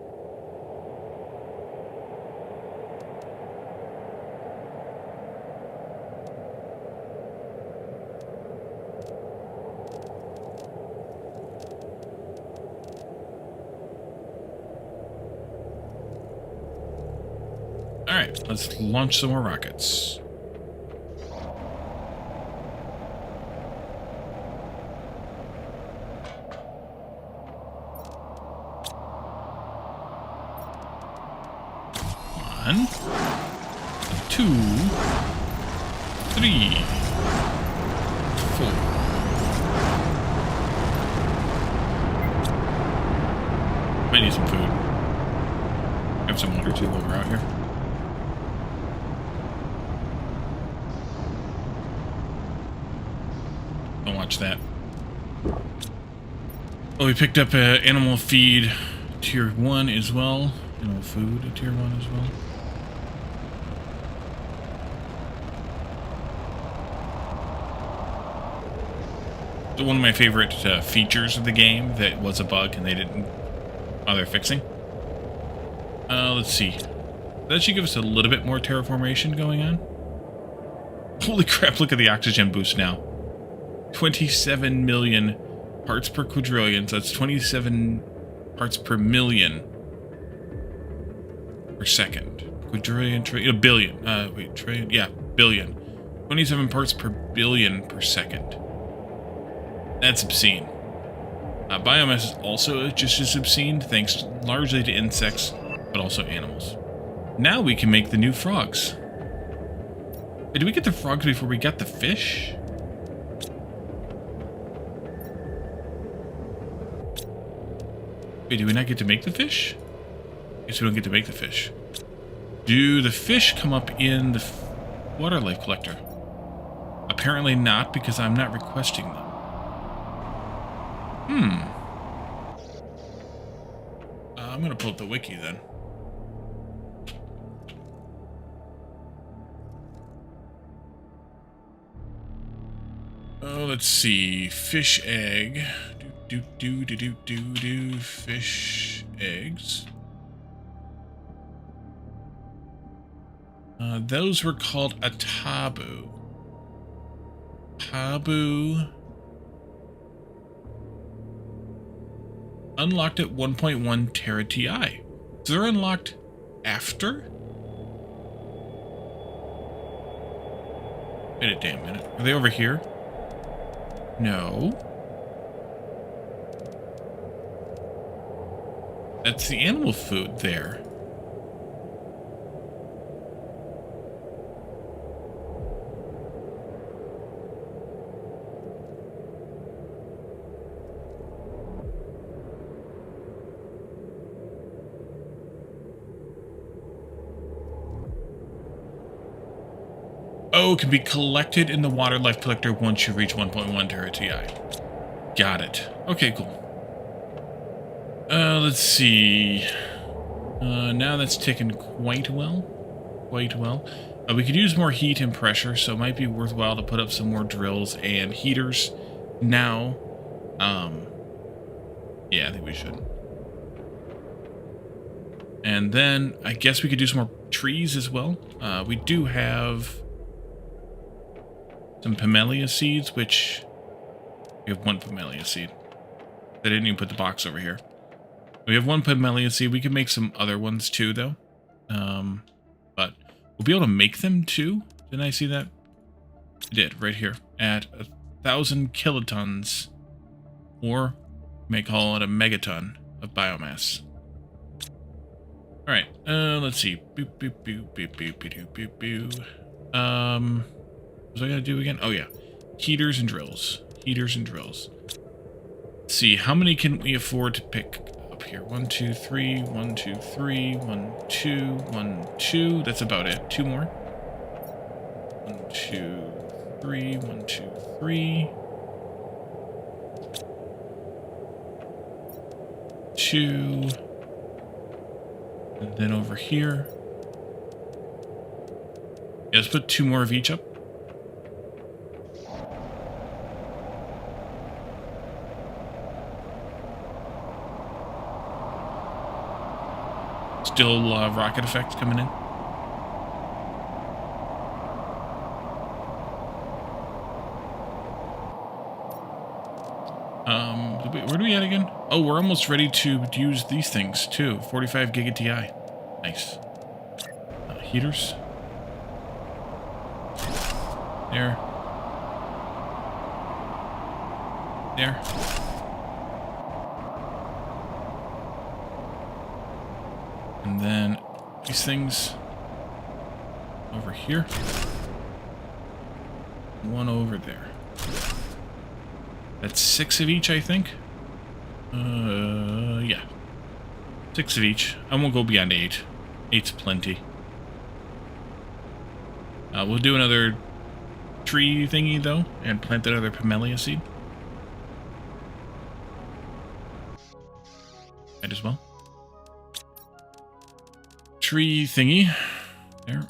Alright, let's launch some more rockets. One, 2, 3, 4. Might need some food. Have some water too while we're out here. Don't watch that. Oh, we picked up animal feed tier 1 as well. Animal food tier 1 as well. So one of my favorite features of the game that was a bug and they didn't bother fixing. Let's see. That should give us a little bit more terraformation going on. Holy crap, look at the oxygen boost now. 27 million parts per quadrillion, so that's 27 parts per million per second. Quadrillion, trillion, a billion. Wait, trillion? Yeah, billion. 27 parts per billion per second. That's obscene. Biomass is also just as obscene, thanks largely to insects, but also animals. Now we can make the new frogs. Wait, did we get the frogs before we got the fish? Wait, do we not get to make the fish? I guess we don't get to make the fish. Do the fish come up in the water life collector? Apparently not, because I'm not requesting them. I'm gonna pull up the wiki then. Oh, let's see. Fish egg. Fish eggs. Those were called a taboo. Taboo. Unlocked at 1.1 Tera TI. So they're unlocked after? Wait a damn minute. Are they over here? No. That's the animal food there. Oh, can be collected in the water life collector once you reach 1.1 Tera TI. Got it. Okay, cool. Let's see. Now that's ticking quite well. Quite well. We could use more heat and pressure, so it might be worthwhile to put up some more drills and heaters now. Yeah, I think we should. And then I guess we could do some more trees as well. We do have some Pimelia seeds, which we have one Pimelia seed. I didn't even put the box over here. We have one Pimelia seed. We can make some other ones too, though. But we'll be able to make them too. Didn't I see that? I did, right here. At 1,000 kilotons. Or you may call it a megaton of biomass. Alright, let's see. Boop, boop, boop, boop, boop, boop, boop, boop. What was I gonna do again? Oh yeah. Heaters and drills. Heaters and drills. Let's see, how many can we afford to pick up here? 1, 2, 3, 1, 2, 3, 1, 2, 1, 2. That's about it. 2 more. 1, 2, 3, 1, 2, 3. 2. And then over here. Yeah, let's put 2 more of each up. Still rocket effects coming in. Where do we at again? Oh, we're almost ready to use these things too. 45 Giga TI. Nice. Heaters. There. There. And then these things over here. One over there. That's 6 of each, I think. Yeah. 6 of each. I won't go beyond 8. 8's plenty. We'll do another tree thingy, though, and plant another Pimelia seed. Might as well. Tree thingy. There.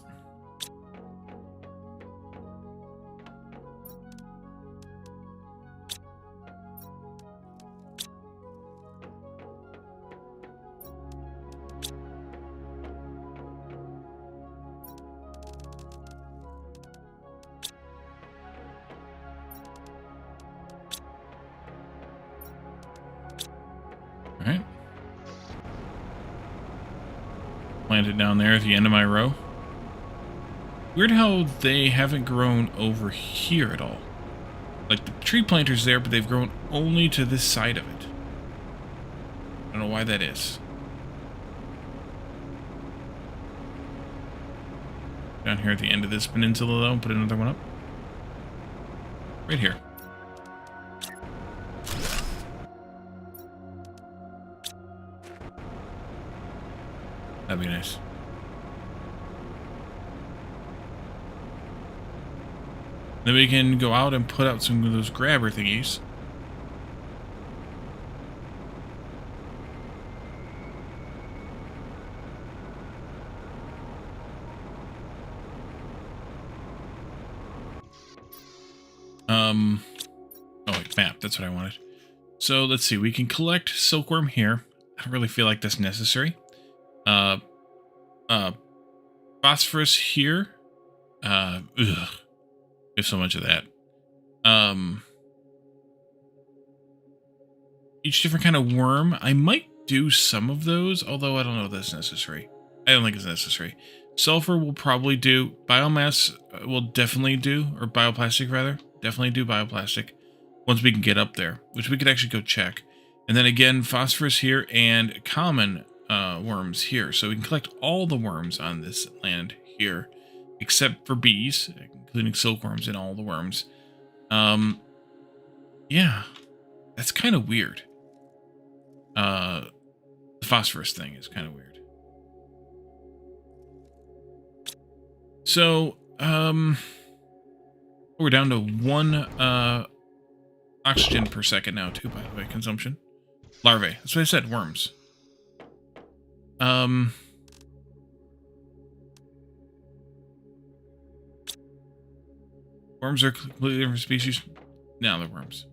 Alright. Plant it down there at the end of my row. Weird how they haven't grown over here at all. Like, the tree planter's there, but they've grown only to this side of it. I don't know why that is. Down here at the end of this peninsula, though, put another one up. Right here. That'd be nice. Then we can go out and put out some of those grabber thingies. Oh wait, map, that's what I wanted. So let's see, we can collect silkworm here. I don't really feel like that's necessary. Phosphorus here. Ugh. We have so much of that. Each different kind of worm. I might do some of those, although I don't know if that's necessary. I don't think it's necessary. Sulfur will probably do. Biomass will definitely do, or bioplastic rather. Definitely do bioplastic once we can get up there, which we could actually go check. And then again, phosphorus here and common worms here. So we can collect all the worms on this land here, except for bees, including silkworms and all the worms. Yeah, that's kind of weird. The phosphorus thing is kind of weird. So, we're down to 1 oxygen per second now, too, by the way, consumption. Larvae. That's what I said, worms. Worms are completely different species. No, they're worms.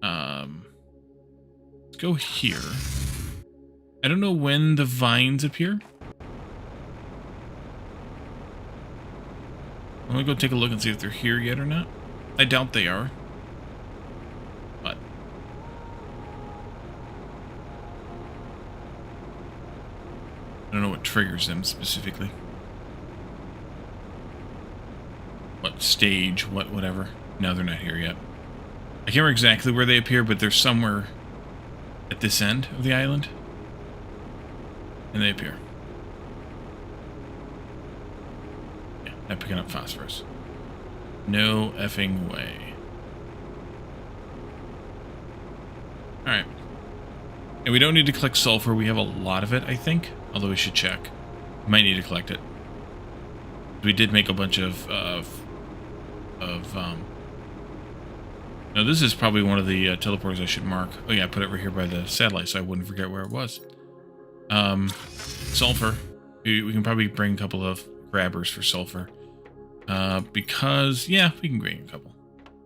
Let's go here. I don't know when the vines appear. I'm gonna go take a look and see if they're here yet or not. I doubt they are. But I don't know what triggers them specifically. What stage, whatever. No, they're not here yet. I can't remember exactly where they appear, but they're somewhere at this end of the island. And they appear. Yeah, not picking up phosphorus. No effing way. Alright. And we don't need to collect sulfur. We have a lot of it, I think. Although we should check. Might need to collect it. We did make a bunch of no, this is probably one of the teleporters I should mark. Oh yeah, I put it right here by the satellite so I wouldn't forget where it was. Sulfur. We can probably bring a couple of grabbers for sulfur. Because, yeah, we can bring a couple.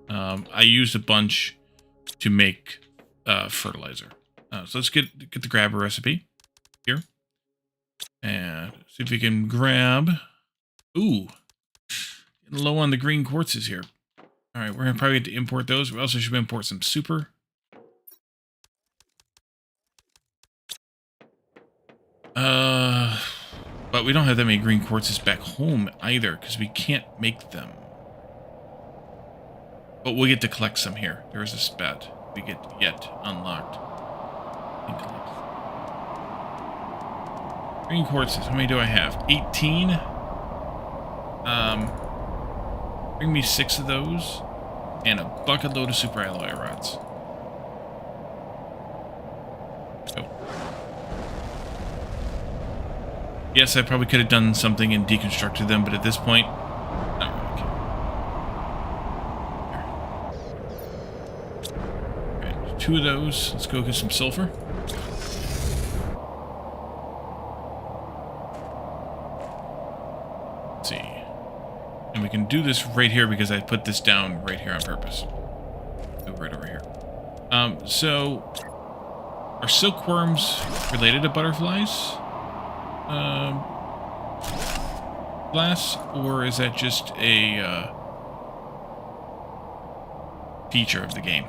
I used a bunch to make fertilizer. So let's get the grabber recipe here. And see if we can grab... Ooh. Getting low on the green quartzes here. Alright, we're going to probably get to import those. We also should import some super. But we don't have that many green quartzes back home either, because we can't make them. But we'll get to collect some here. There is a spot we get yet unlocked. Green quartzes, how many do I have? 18? Bring me 6 of those, and a bucket load of super alloy rods. Go. Yes, I probably could have done something and deconstructed them, but at this point, not really. Alright, 2 of those. Let's go get some sulfur. we can do this right here because I put this down right here on purpose. Go right over here. So, are silkworms related to butterflies? Glass, or is that just a feature of the game?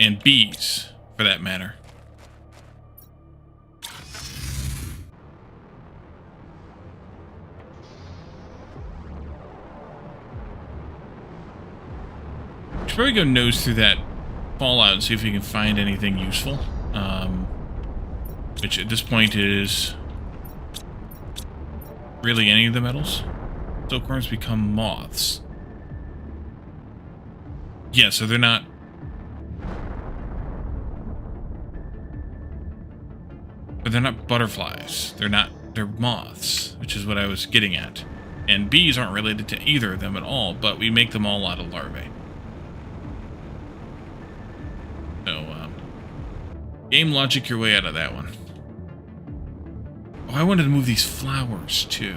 And bees, for that matter. Should probably go nose through that fallout and see if we can find anything useful. Which at this point is really any of the metals. Silkworms become moths. Yeah, so they're not. But they're not butterflies. They're moths, which is what I was getting at. And bees aren't related to either of them at all, but we make them all out of larvae. So, game logic your way out of that one. Oh, I wanted to move these flowers, too.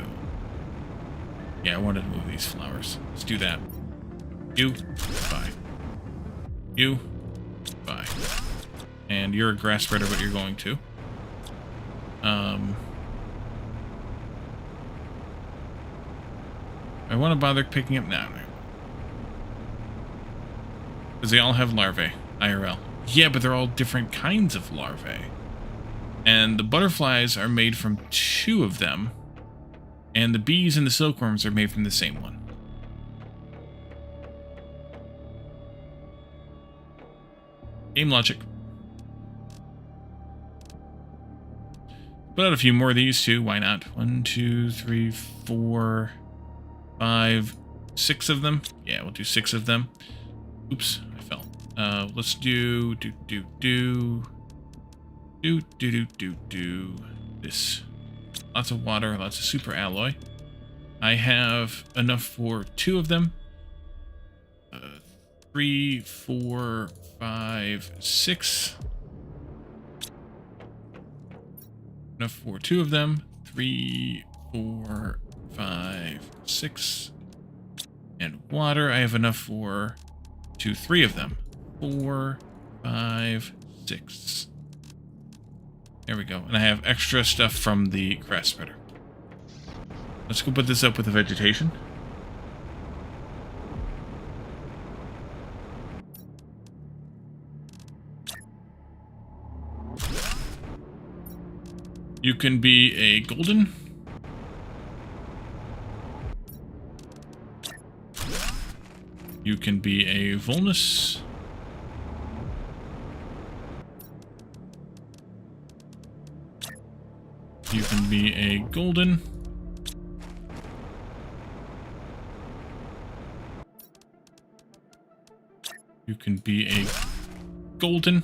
Yeah, I wanted to move these flowers. Let's do that. You, bye. You, bye. And you're a grass spreader, but you're going to. I want to bother picking up now. Because they all have larvae, IRL. Yeah, but they're all different kinds of larvae. And the butterflies are made from 2 of them. And the bees and the silkworms are made from the same one. Game logic. Put out a few more of these too, why not? 1, 2, 3, 4, 5, 6 of them. Yeah, we'll do 6 of them. Oops, I fell. Let's do this. Lots of water, lots of super alloy. I have enough for 2 of them. 3, 4, 5, 6. Enough for 2 of them. 3, 4, 5, 6. And water, I have enough for 3 of them. 4, 5, 6. There we go. And I have extra stuff from the grass spreader. Let's go put this up with the vegetation. You can be a golden. You can be a Volnus. You can be a golden. You can be a golden.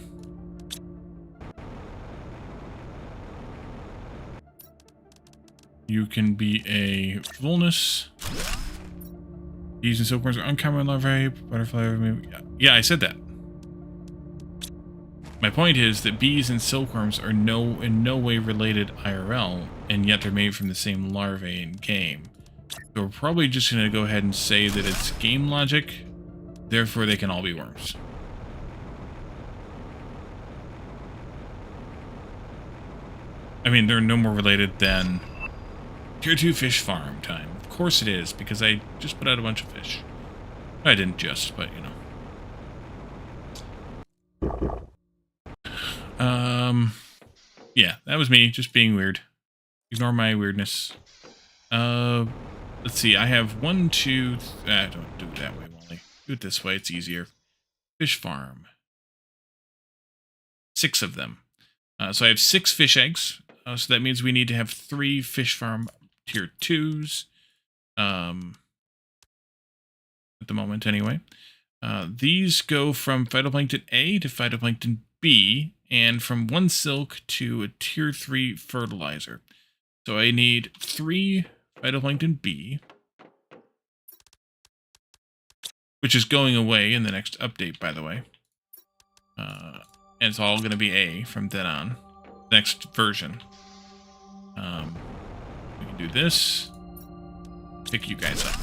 You can be a Volnus. Bees and silkworms are uncommon larvae. Butterfly. Yeah, I said that. My point is that bees and silkworms are in no way related IRL, and yet they're made from the same larvae in game. So we're probably just going to go ahead and say that it's game logic, therefore they can all be worms. I mean, they're no more related than Tier 2 fish farm time. Of course it is, because I just put out a bunch of fish. I didn't just, but you know. Yeah, that was me, just being weird. Ignore my weirdness. Let's see, I have 1, 2, don't do it that way, Wally. Do it this way, it's easier. Fish farm. 6 of them. So I have 6 fish eggs. So that means we need to have 3 fish farm tier 2s. At the moment, anyway. These go from phytoplankton A to phytoplankton B, and from 1 silk to a tier 3 fertilizer. So I need 3 phytoplankton B, which is going away in the next update, by the way. And it's all going to be A from then on. Next version. We can do this. Pick you guys up.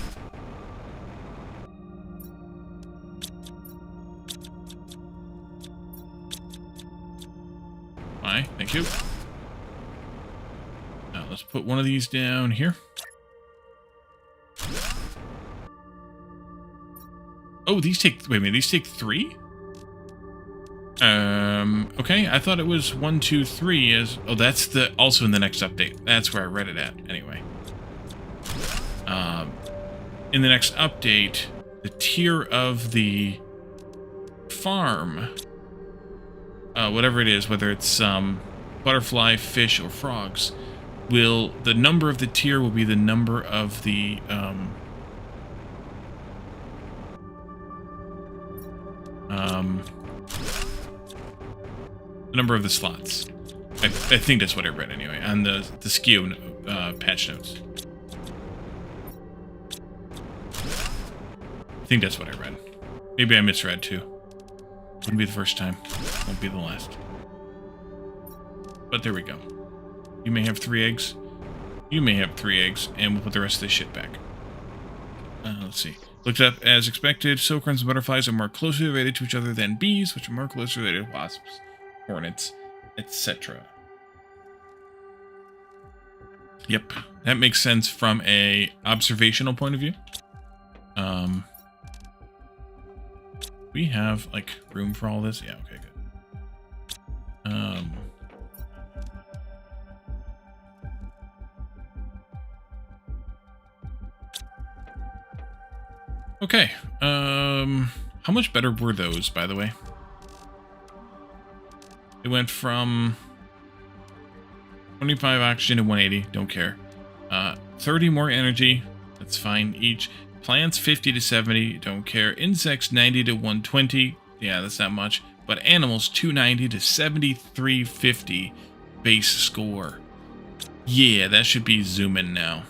Hi, thank you. Now let's put one of these down here. Oh, these take, wait a minute, these take 3? Okay, I thought it was 1, 2, 3 as, oh, that's the, also in the next update. That's where I read it at, anyway. In the next update, the tier of the farm, whatever it is, whether it's, butterfly, fish, or frogs, the number of the tier will be the number of the, the number of the slots. I think that's what I read anyway, on the SKU patch notes. I think that's what I read. Maybe I misread too. Wouldn't be the first time. Won't be the last. But there we go. You may have 3 eggs. You may have 3 eggs, and we'll put the rest of this shit back. Let's see. Looked up as expected. Silkworms and butterflies are more closely related to each other than bees, which are more closely related to wasps, hornets, etc. Yep, that makes sense from a observational point of view. We have like room for all this. Yeah, okay, good. Okay. How much better were those, by the way? It went from 25 oxygen to 180. Don't care. 30 more energy. That's fine each. Plants 50 to 70. Don't care. Insects 90 to 120. Yeah, that's not much. But animals 290 to 7350 base score. Yeah, that should be zooming now.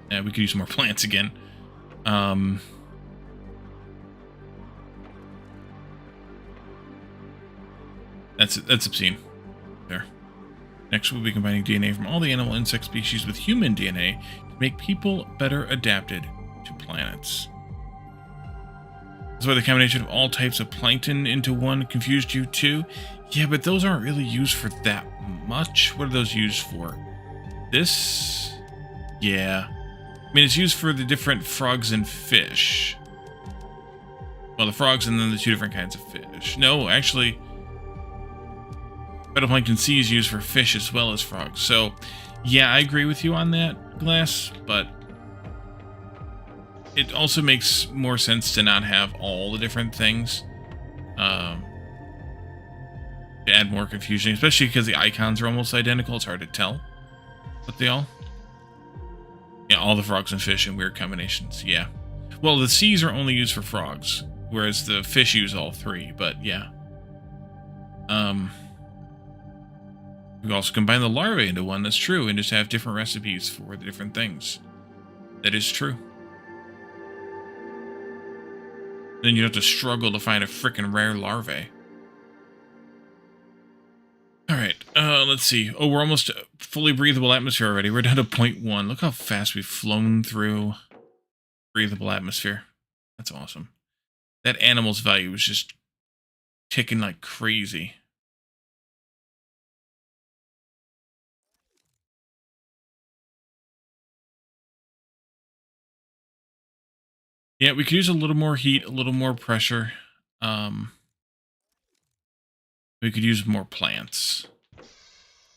Yeah, we could use more plants again. That's obscene. There. Next, we'll be combining DNA from all the animal insect species with human DNA to make people better adapted to planets. That's why the combination of all types of plankton into one confused you too. Yeah, but those aren't really used for that much. What are those used for? This? Yeah. I mean, it's used for the different frogs and fish. Well, the frogs and then the 2 different kinds of fish. No, actually, phytoplankton C is used for fish as well as frogs. So, yeah, I agree with you on that, Glass, but it also makes more sense to not have all the different things. To add more confusion, especially because the icons are almost identical. It's hard to tell what they all... Yeah, all the frogs and fish in weird combinations, yeah. Well, the C's are only used for frogs, whereas the fish use all 3, but yeah. We can also combine the larvae into one, that's true, and just have different recipes for the different things. That is true. Then you have to struggle to find a frickin' rare larvae. Alright, let's see. Oh, we're almost fully breathable atmosphere already. We're down to 0.1. Look how fast we've flown through breathable atmosphere. That's awesome. That animal's value is just ticking like crazy. Yeah, we could use a little more heat, a little more pressure. We could use more plants.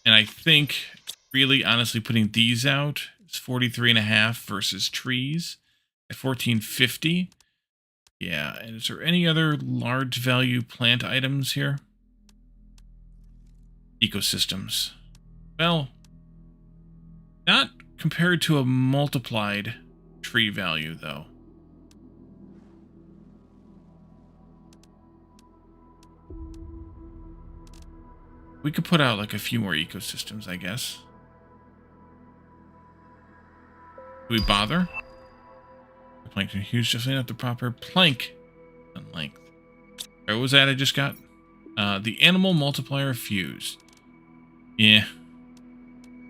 And I think, really, honestly, putting these out is 43.5 versus trees at 1450. Yeah, and is there any other large value plant items here? Ecosystems. Well, not compared to a multiplied tree value, though. We could put out like a few more ecosystems, I guess. Do we bother? The plankton huge, just not the proper plank and length. What was that I just got? The animal multiplier fused. Yeah.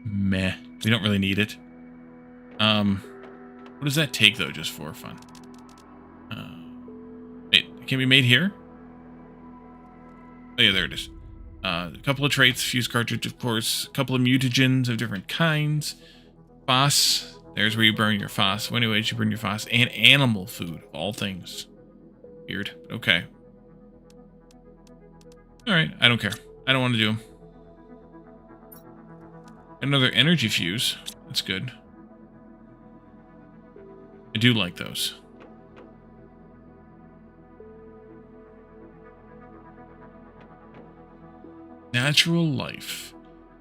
Meh. We don't really need it. What does that take, though, just for fun? Wait, it can be made here? Oh, yeah, there it is. A couple of traits, fuse cartridge, of course. A couple of mutagens of different kinds. Phos. There's where you burn your phos. Well, anyways, you burn your phos. And animal food, of all things. Weird. Okay. Alright, I don't care. I don't want to do them. Another energy fuse. That's good. I do like those. Natural life.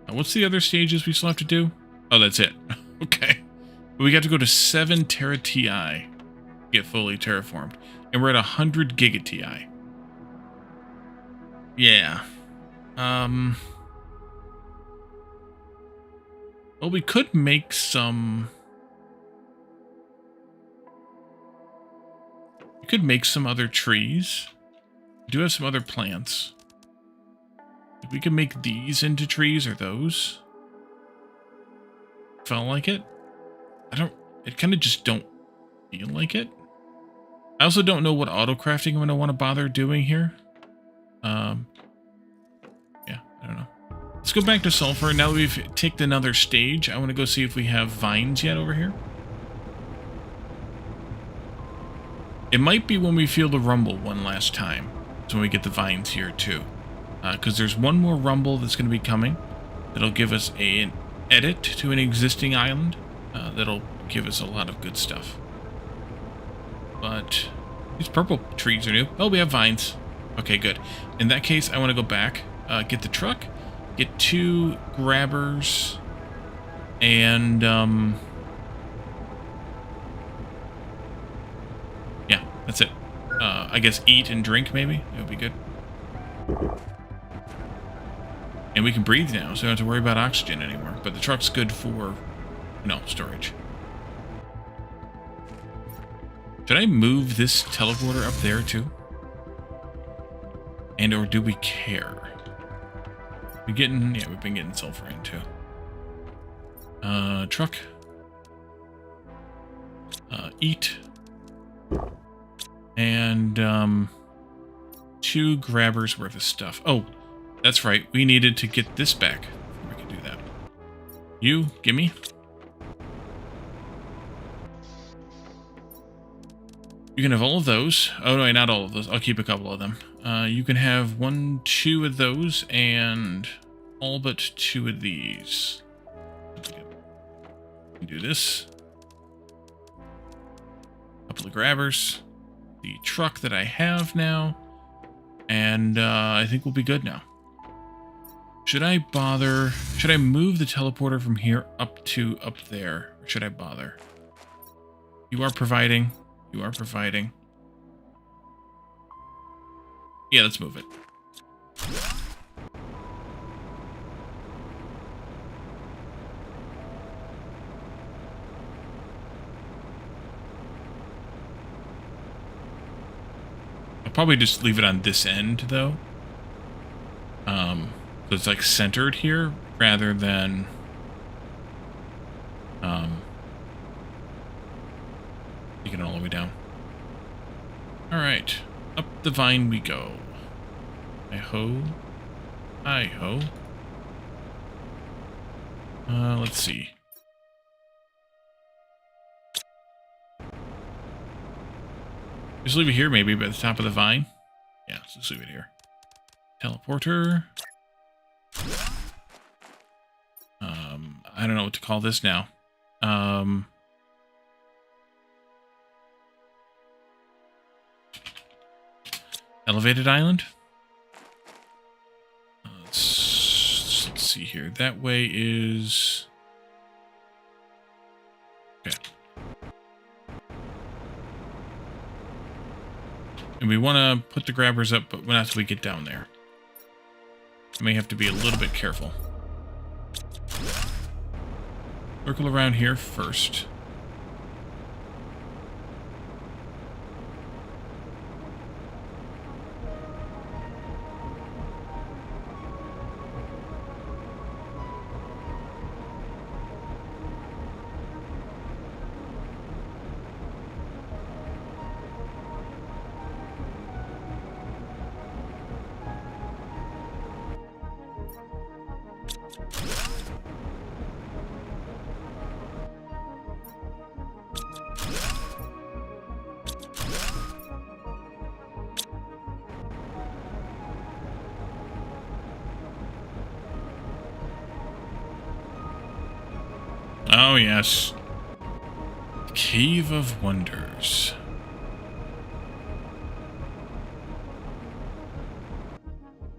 Now, what's the other stages we still have to do? Oh, that's it. Okay. We got to go to 7 Terra TI to get fully terraformed. And we're at 100 Giga TI. Yeah. Well, we could make some... We could make some other trees. We do have some other plants. If we could make these into trees or those. Felt like it. I kind of just don't feel like it. I also don't know what auto crafting I'm going to want to bother doing here. Yeah, I don't know. Let's go back to Sulfur. Now that we've ticked another stage, I want to go see if we have vines yet over here. It might be when we feel the rumble one last time. So when we get the vines here too. Because there's one more rumble that's going to be coming. That'll give us an edit to an existing island. That'll give us a lot of good stuff. But these purple trees are new. Oh, we have vines. Okay, good. In that case, I want to go back, get the truck, get 2 grabbers, and yeah, that's it. I guess eat and drink maybe. That would be good. And we can breathe now, so we don't have to worry about oxygen anymore. But the truck's good for, storage. Should I move this teleporter up there too? And or do we care? We've been getting sulfur in too. Truck. Eat. And 2 grabbers worth of stuff. Oh, that's right. We needed to get this back before we could do that. You, gimme. You can have all of those. Oh, no, not all of those. I'll keep a couple of them. You can have 1, 2 of those, and all but 2 of these. You can do this. Couple of grabbers. The truck that I have now. And I think we'll be good now. Should I move the teleporter from here up there? Or should I bother? You are providing. Yeah, let's move it. I'll probably just leave it on this end, though. So it's like centered here, rather than... taking it all the way down. Alright, up the vine we go. Hi-ho. Hi-ho. Let's see. Just leave it here, maybe, by the top of the vine. Yeah, so just leave it here. Teleporter. I don't know what to call this now. Elevated island? Let's see here. That way is... Okay. And we want to put the grabbers up, but not until we get down there. We may have to be a little bit careful. Circle around here first. Oh, yes. Cave of Wonders.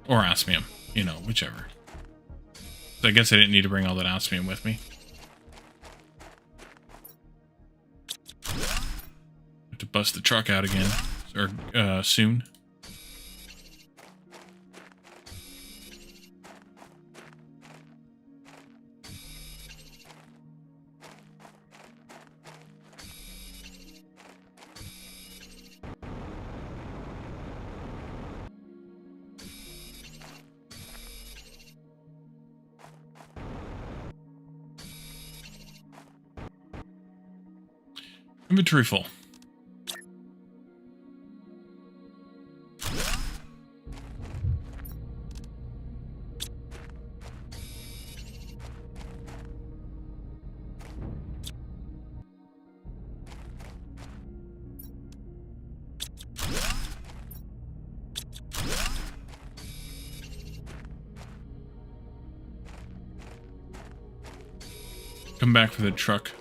Or osmium. You know, whichever. So I guess I didn't need to bring all that osmium with me. Have to bust the truck out again. Or, soon. Inventory full. Come back for the truck.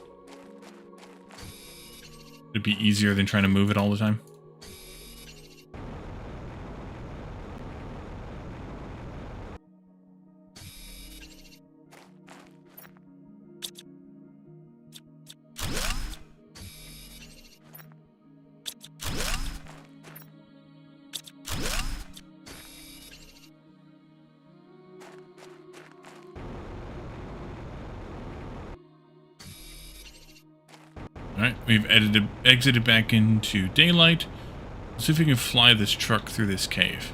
It'd be easier than trying to move it all the time. Alright, we've exited back into daylight. Let's see if we can fly this truck through this cave.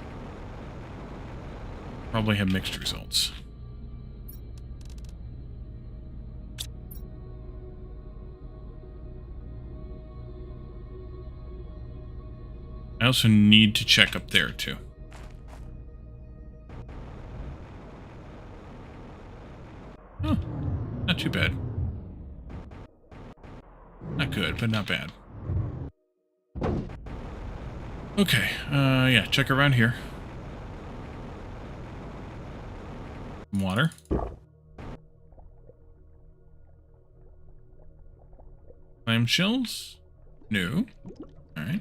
Probably have mixed results. I also need to check up there too. Oh, not too bad. Not good, but not bad. Okay, yeah, check around here. Water. Clamshells? No. Alright.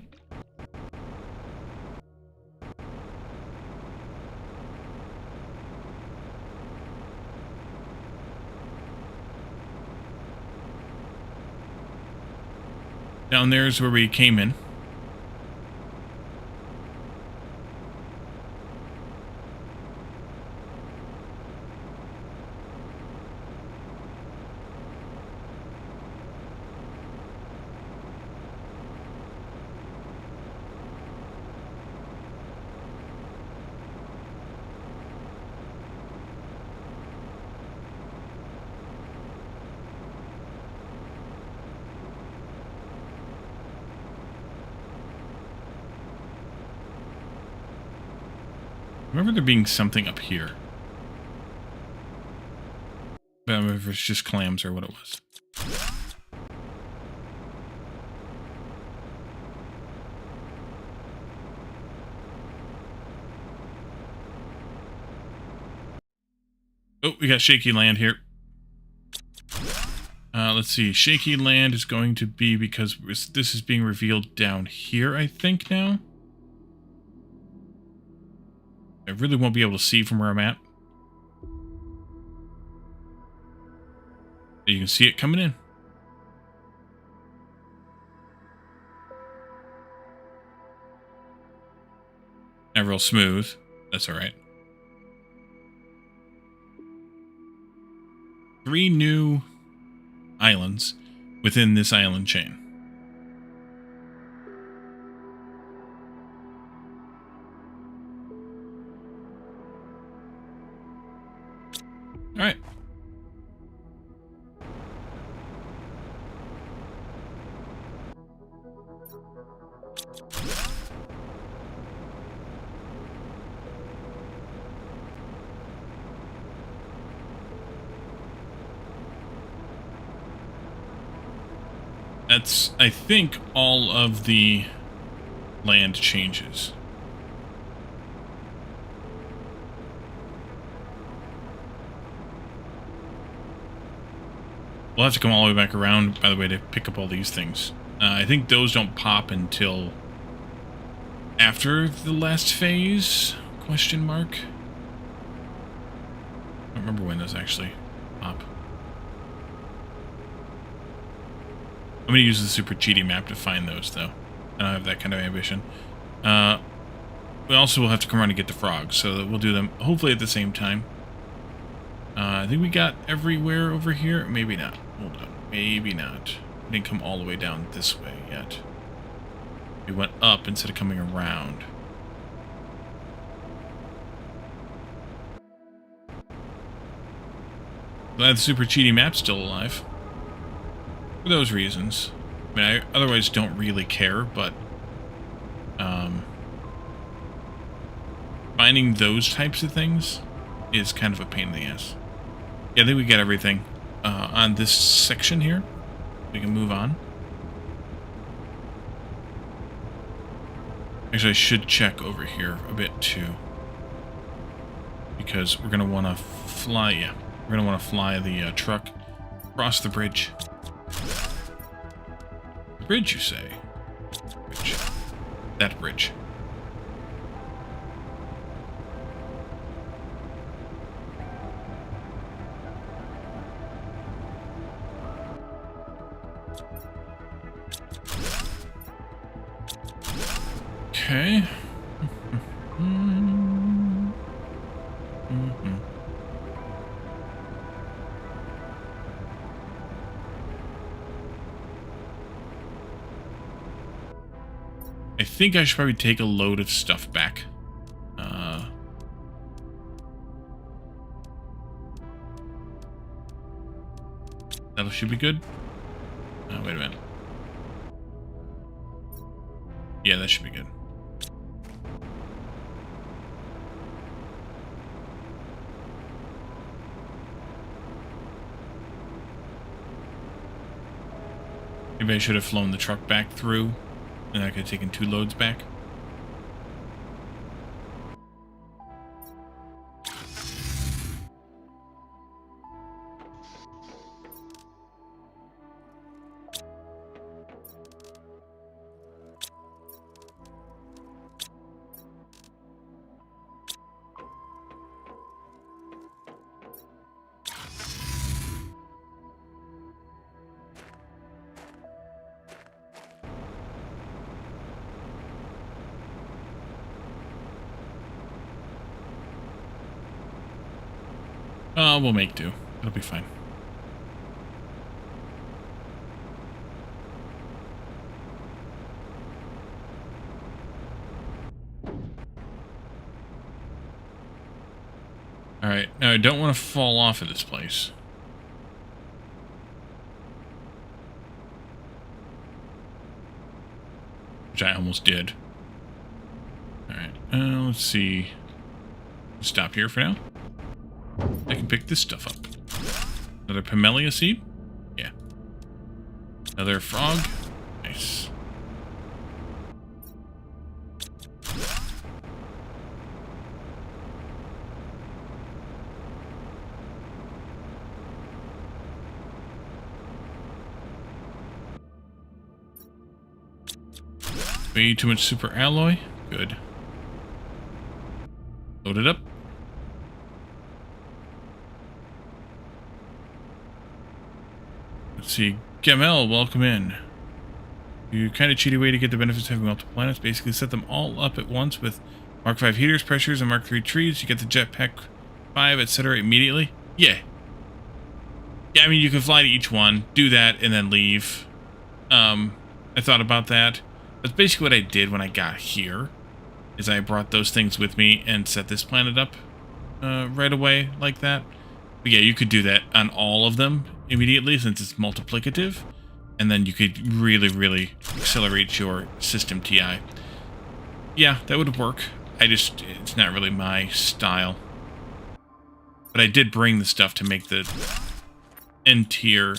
Down there is where we came in. I remember there being something up here. I don't know if it's just clams or what it was. Oh, we got shaky land here. Let's see. Shaky land is going to be because this is being revealed down here, I think, now. I really won't be able to see from where I'm at. You can see it coming in. Not real smooth. That's alright. 3 new islands within this island chain. Alright. That's, I think, all of the land changes. We'll have to come all the way back around, by the way, to pick up all these things. I think those don't pop until after the last phase? Question mark. I don't remember when those actually pop. I'm going to use the super cheaty map to find those, though. I don't have that kind of ambition. We also will have to come around and get the frogs, so we'll do them hopefully at the same time. I think we got everywhere over here. Maybe not. Hold on. Maybe not. We didn't come all the way down this way yet. We went up instead of coming around. Glad the super cheaty map's still alive. For those reasons. I mean, I otherwise don't really care, but finding those types of things is kind of a pain in the ass. Yeah, I think we got everything on this section here. We can move on. Actually, I should check over here a bit too, because we're gonna want to fly. Yeah, we're gonna want to fly the truck across the bridge. The bridge, you say? Bridge. That bridge. Okay. I think I should probably take a load of stuff back. That should be good. Oh, wait a minute. Yeah, that should be good. Maybe I should have flown the truck back through, and I could have taken 2 loads back. We'll make do. It'll be fine. Alright, now I don't want to fall off of this place. Which I almost did. Alright, let's see. Stop here for now. I can pick this stuff up. Another Pamelia seed? Yeah. Another frog? Nice. Way too much super alloy? Good. Load it up. Let's see. Gamel, welcome in. You kind of cheaty way to get the benefits of having multiple planets. Basically set them all up at once with Mark 5 heaters, pressures, and Mark 3 trees. You get the Jetpack 5, etc. immediately. Yeah. Yeah, I mean, you can fly to each one, do that, and then leave. I thought about that. That's basically what I did when I got here, is I brought those things with me and set this planet up right away like that. But yeah, you could do that on all of them immediately since it's multiplicative, and then you could really, really accelerate your system TI. Yeah, that would work. It's not really my style. But I did bring the stuff to make the N-tier.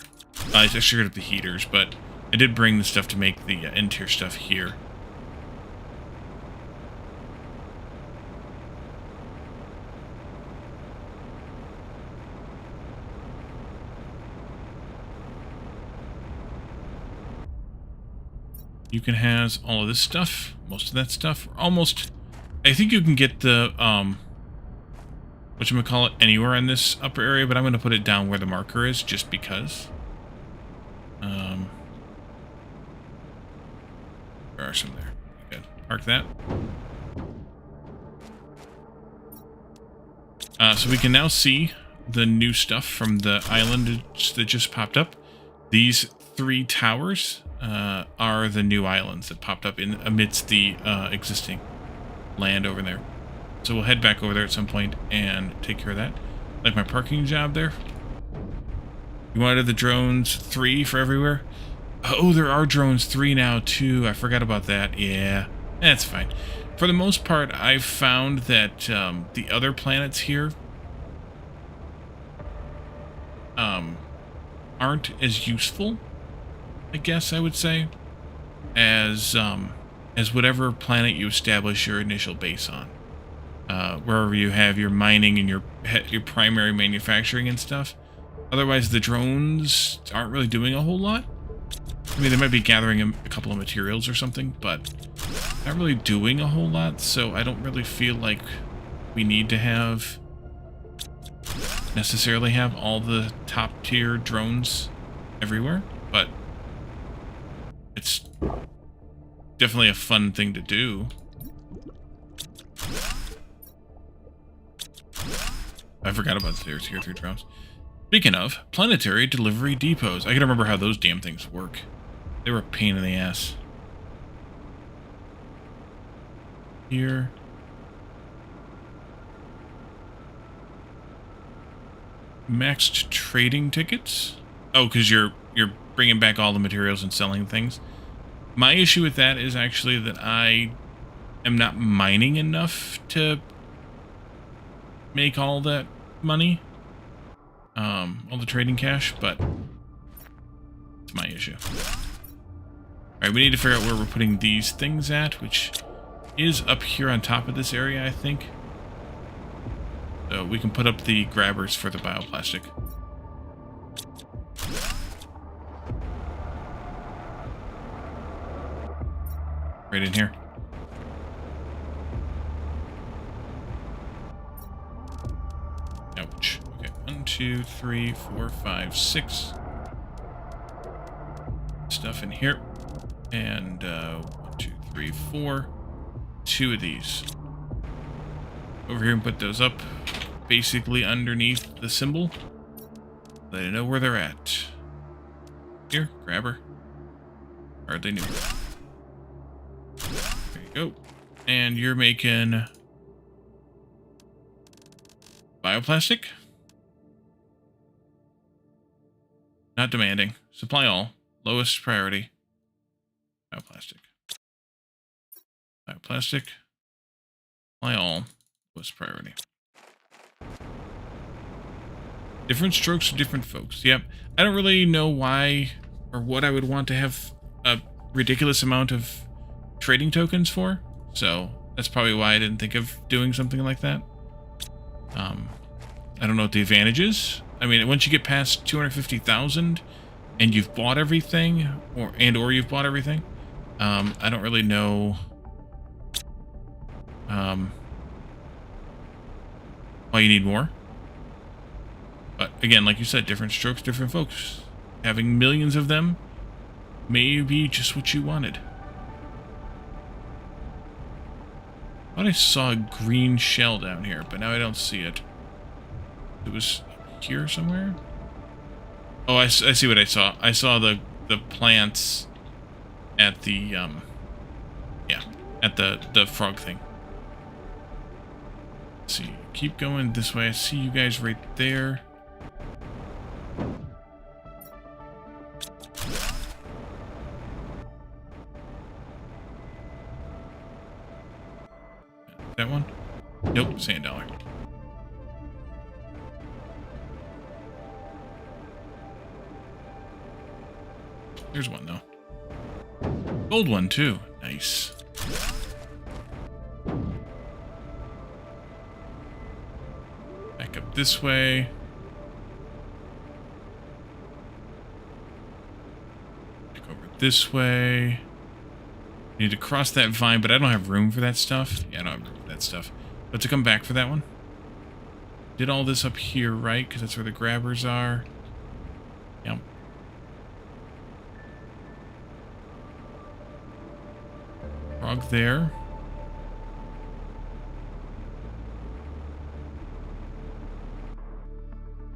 I screwed up the heaters, but I did bring the stuff to make the N-tier stuff here. You can have all of this stuff, most of that stuff, almost. I think you can get the whatchamacallit anywhere in this upper area, but I'm going to put it down where the marker is, just because. There are some there. Good. Park that. So we can now see the new stuff from the island that just popped up. These 3 towers are the new islands that popped up in amidst the existing land over there. So we'll head back over there at some point and take care of that. Like my parking job there. You wanted the drones 3 for everywhere? Oh, there are drones 3 now too. I forgot about that. Yeah, that's fine. For the most part, I've found that the other planets here aren't as useful, I guess I would say, as whatever planet you establish your initial base on. Wherever you have your mining and your primary manufacturing and stuff. Otherwise, the drones aren't really doing a whole lot. I mean, they might be gathering a couple of materials or something, but not really doing a whole lot, so I don't really feel like we need to necessarily have all the top tier drones everywhere, but it's definitely a fun thing to do. I forgot about the tier 3 drones. Speaking of, planetary delivery depots. I gotta remember how those damn things work. They were a pain in the ass. Here. Maxed trading tickets? Oh, because you're bringing back all the materials and selling things. My issue with that is actually that I am not mining enough to make all that money. All the trading cash, but it's my issue. Alright, we need to figure out where we're putting these things at, which is up here on top of this area, I think. So we can put up the grabbers for the bioplastic. Right in here. Ouch. Okay, 1, 2, 3, 4, 5, 6. Stuff in here. And 1, 2, 3, 4. 2 of these. Over here and put those up basically underneath the symbol. Let it know where they're at. Here, grab her. Hardly knew her. There you go. And you're making bioplastic. Not demanding. Supply all. Lowest priority. Bioplastic. Bioplastic. Supply all. Lowest priority. Different strokes for different folks. Yep. I don't really know why or what I would want to have a ridiculous amount of trading tokens for. So that's probably why I didn't think of doing something like that. I don't know what the advantage is. I mean, once you get past 250,000 and you've bought everything, or you've bought everything, I don't really know why you need more. But again, like you said, different strokes, different folks. Having millions of them may be just what you wanted. I thought I saw a green shell down here, but now I don't see it. It was here somewhere? Oh, I see what I saw. I saw the plants at the, yeah, at the frog thing. Let's see. Keep going this way. I see you guys right there. That one? Nope, sand dollar. There's one though. Gold one too. Nice. Back up this way. Back over this way. Need to cross that vine, but I don't have room for that stuff. Yeah, I don't have room for that stuff. But to come back for that one. Did all this up here, right? Because that's where the grabbers are. Yep. Frog there.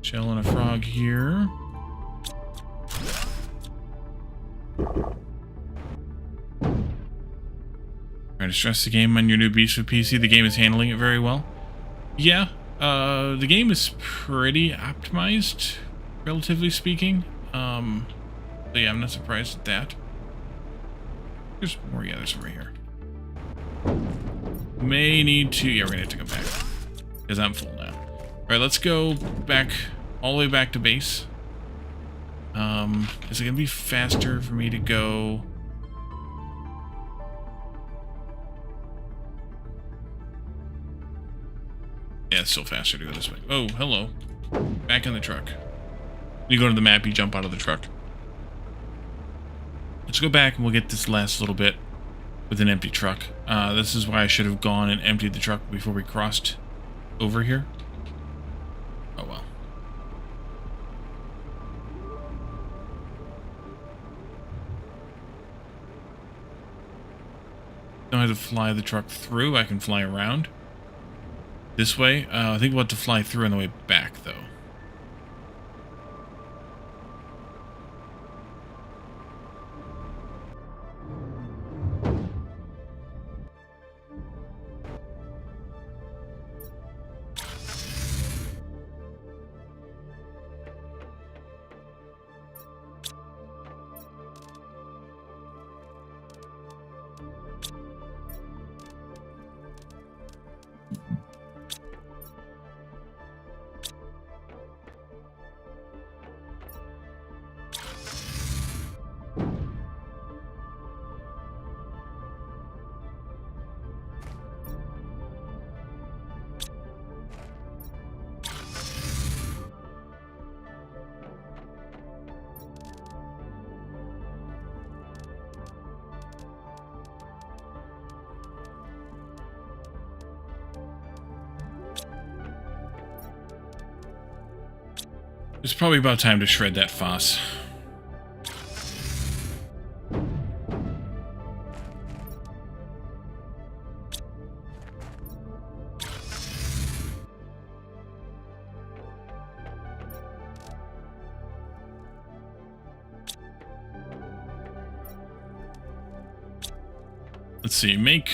Shell and a frog here. Trying to stress the game on your new Beast with PC. The game is handling it very well. Yeah, the game is pretty optimized, relatively speaking. So yeah, I'm not surprised at that. There's more. Yeah, there's some right here. May need to. Yeah, we're gonna have to come back because I'm full now. All right, let's go back all the way back to base. Is it gonna be faster for me to go? Yeah, it's still faster to go this way. Oh, hello. Back in the truck. You go to the map, you jump out of the truck. Let's go back and we'll get this last little bit with an empty truck. This is why I should have gone and emptied the truck before we crossed over here. Oh well. Don't have to fly the truck through, I can fly around. This way? I think we'll have to fly through on the way back, though. It's probably about time to shred that foss. Let's see, make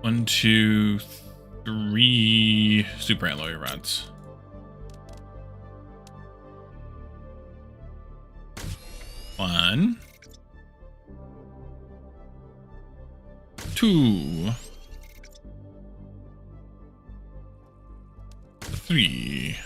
1, 2, 3 super alloy rods. One, 2, 3.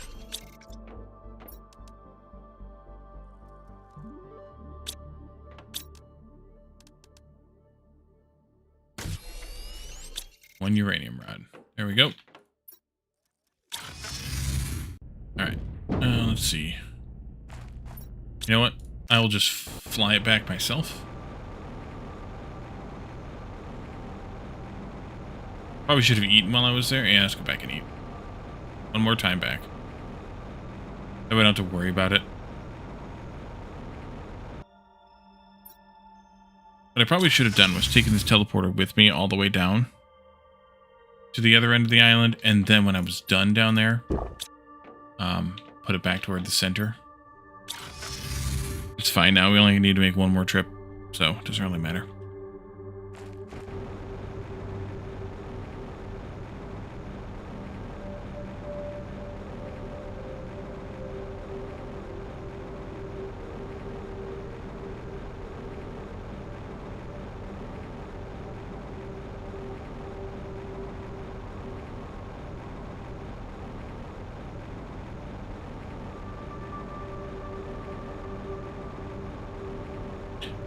One uranium rod. There we go. Alright. Let's see. You know what? I will just fly it back myself. Probably should have eaten while I was there. Yeah, let's go back and eat. One more time back. That way I don't have to worry about it. What I probably should have done was taken this teleporter with me all the way down to the other end of the island, and then when I was done down there, put it back toward the center. It's fine now, we only need to make one more trip, so it doesn't really matter.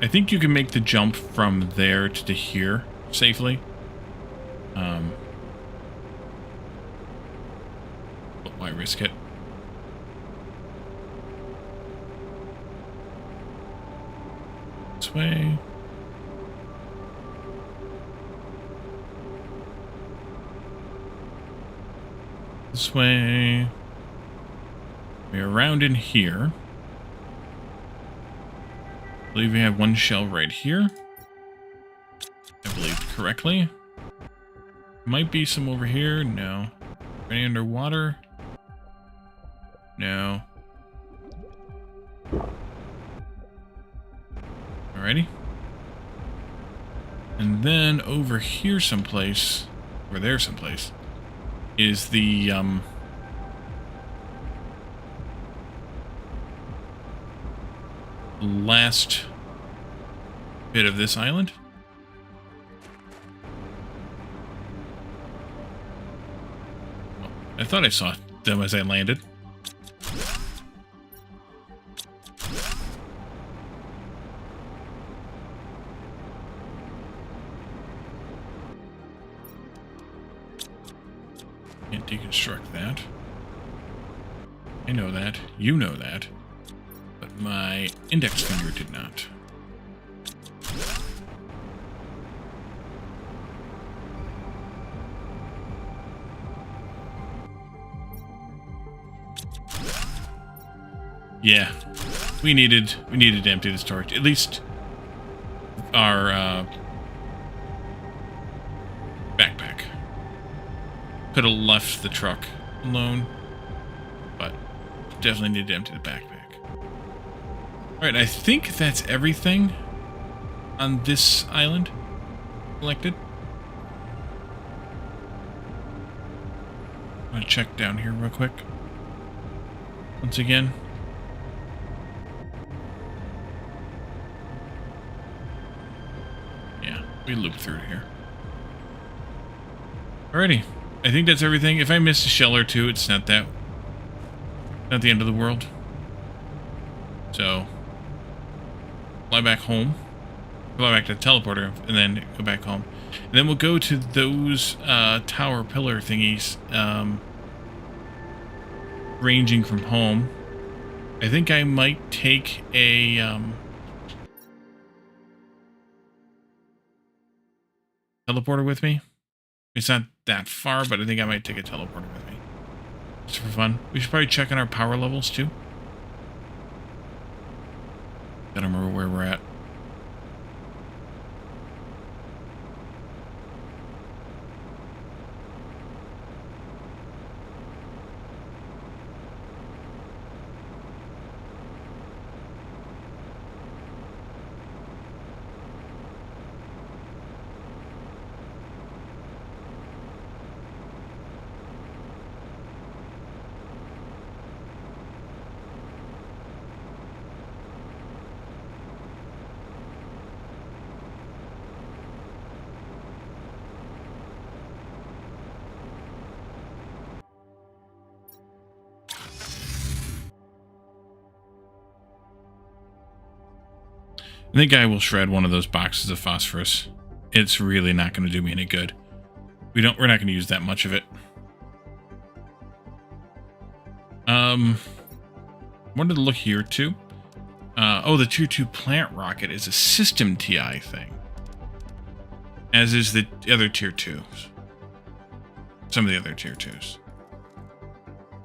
I think you can make the jump from there to here safely. But why risk it? This way. This way. We're around in here. I believe we have one shell right here. I believed correctly. Might be some over here. No. Any underwater? No. Alrighty. And then over here someplace, or there someplace, is the, last bit of this island. Oh, I thought I saw them as I landed. Can't deconstruct that. I know that. You know that. But my index finger did not. Yeah. We needed to empty the storage. At least our backpack. Could have left the truck alone, but definitely need to empty the backpack. Alright, I think that's everything on this island collected. I'm gonna check down here real quick. Once again. Yeah, we looped through here. Alrighty. I think that's everything. If I missed a shell or two, it's not the end of the world. So, fly back home. Fly back to the teleporter, and then go back home. And then we'll go to those tower pillar thingies, ranging from home. I think I might take a teleporter with me. It's not that far, but I think I might take a teleporter with me. Just for fun. We should probably check on our power levels, too. I don't remember where we're at. I think I will shred one of those boxes of phosphorus. It's really not going to do me any good. We're not going to use that much of it. Wanted to look here too. Oh, the Tier 2 plant rocket is a system TI thing. As is the other Tier 2s. Some of the other Tier 2s.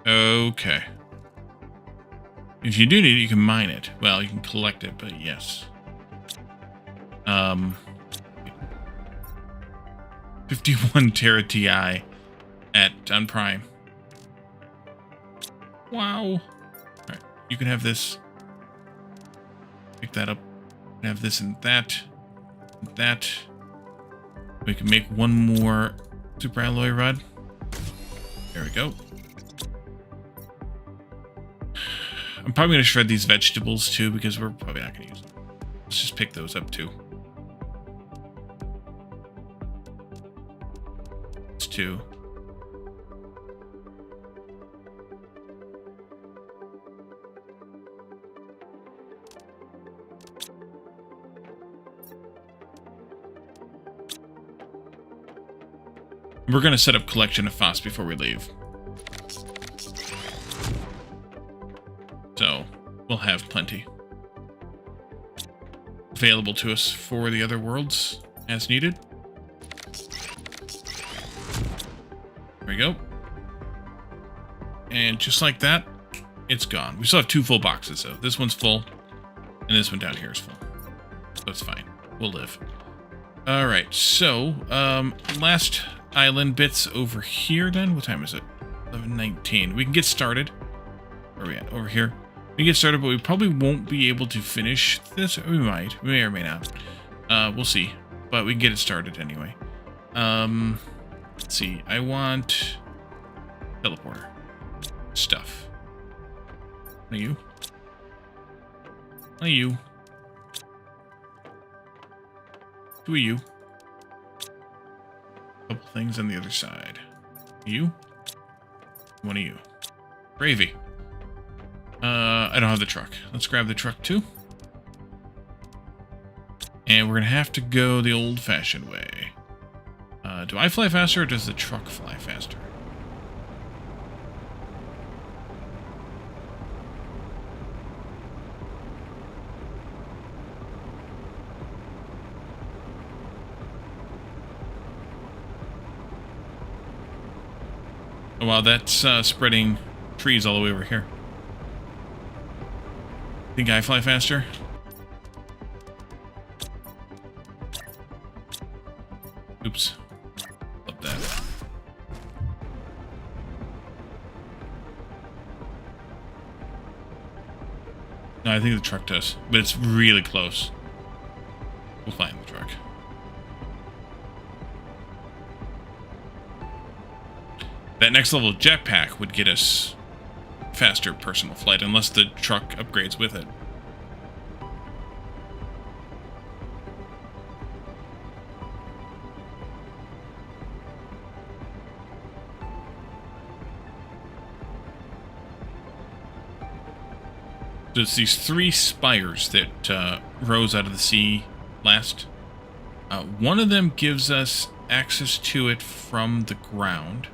Okay. If you do need it, you can mine it. Well, you can collect it, but yes. 51 Terra TI on Prime. Wow. Alright, you can have this. Pick that up. Have this and that. And that. We can make one more super alloy rod. There we go. I'm probably going to shred these vegetables too, because we're probably not going to use them. Let's just pick those up too. It's 2. We're going to set up collection of phos before we leave. So, we'll have plenty available to us for the other worlds as needed. There we go. And just like that, it's gone. We still have 2 full boxes, though. This one's full, and this one down here is full. So it's fine. We'll live. Alright, so, last island bits over here, then. What time is it? 11:19. We can get started. Where are we at? Over here. We can get started, but we probably won't be able to finish this. We might. We may or may not. We'll see. But we can get it started anyway. Let's see. I want teleporter stuff. Are you? Are you? Who are you? Couple things on the other side. You? One of you. Gravy. I don't have the truck. Let's grab the truck too. And we're gonna have to go the old-fashioned way. Do I fly faster or does the truck fly faster? Oh, wow, that's spreading trees all the way over here. Think I fly faster? Oops. Love that. No, I think the truck does, but it's really close. We'll fly in the truck. That next level jetpack would get us faster personal flight, unless the truck upgrades with it. There's these 3 spires that rose out of the sea last. One of them gives us access to it from the ground.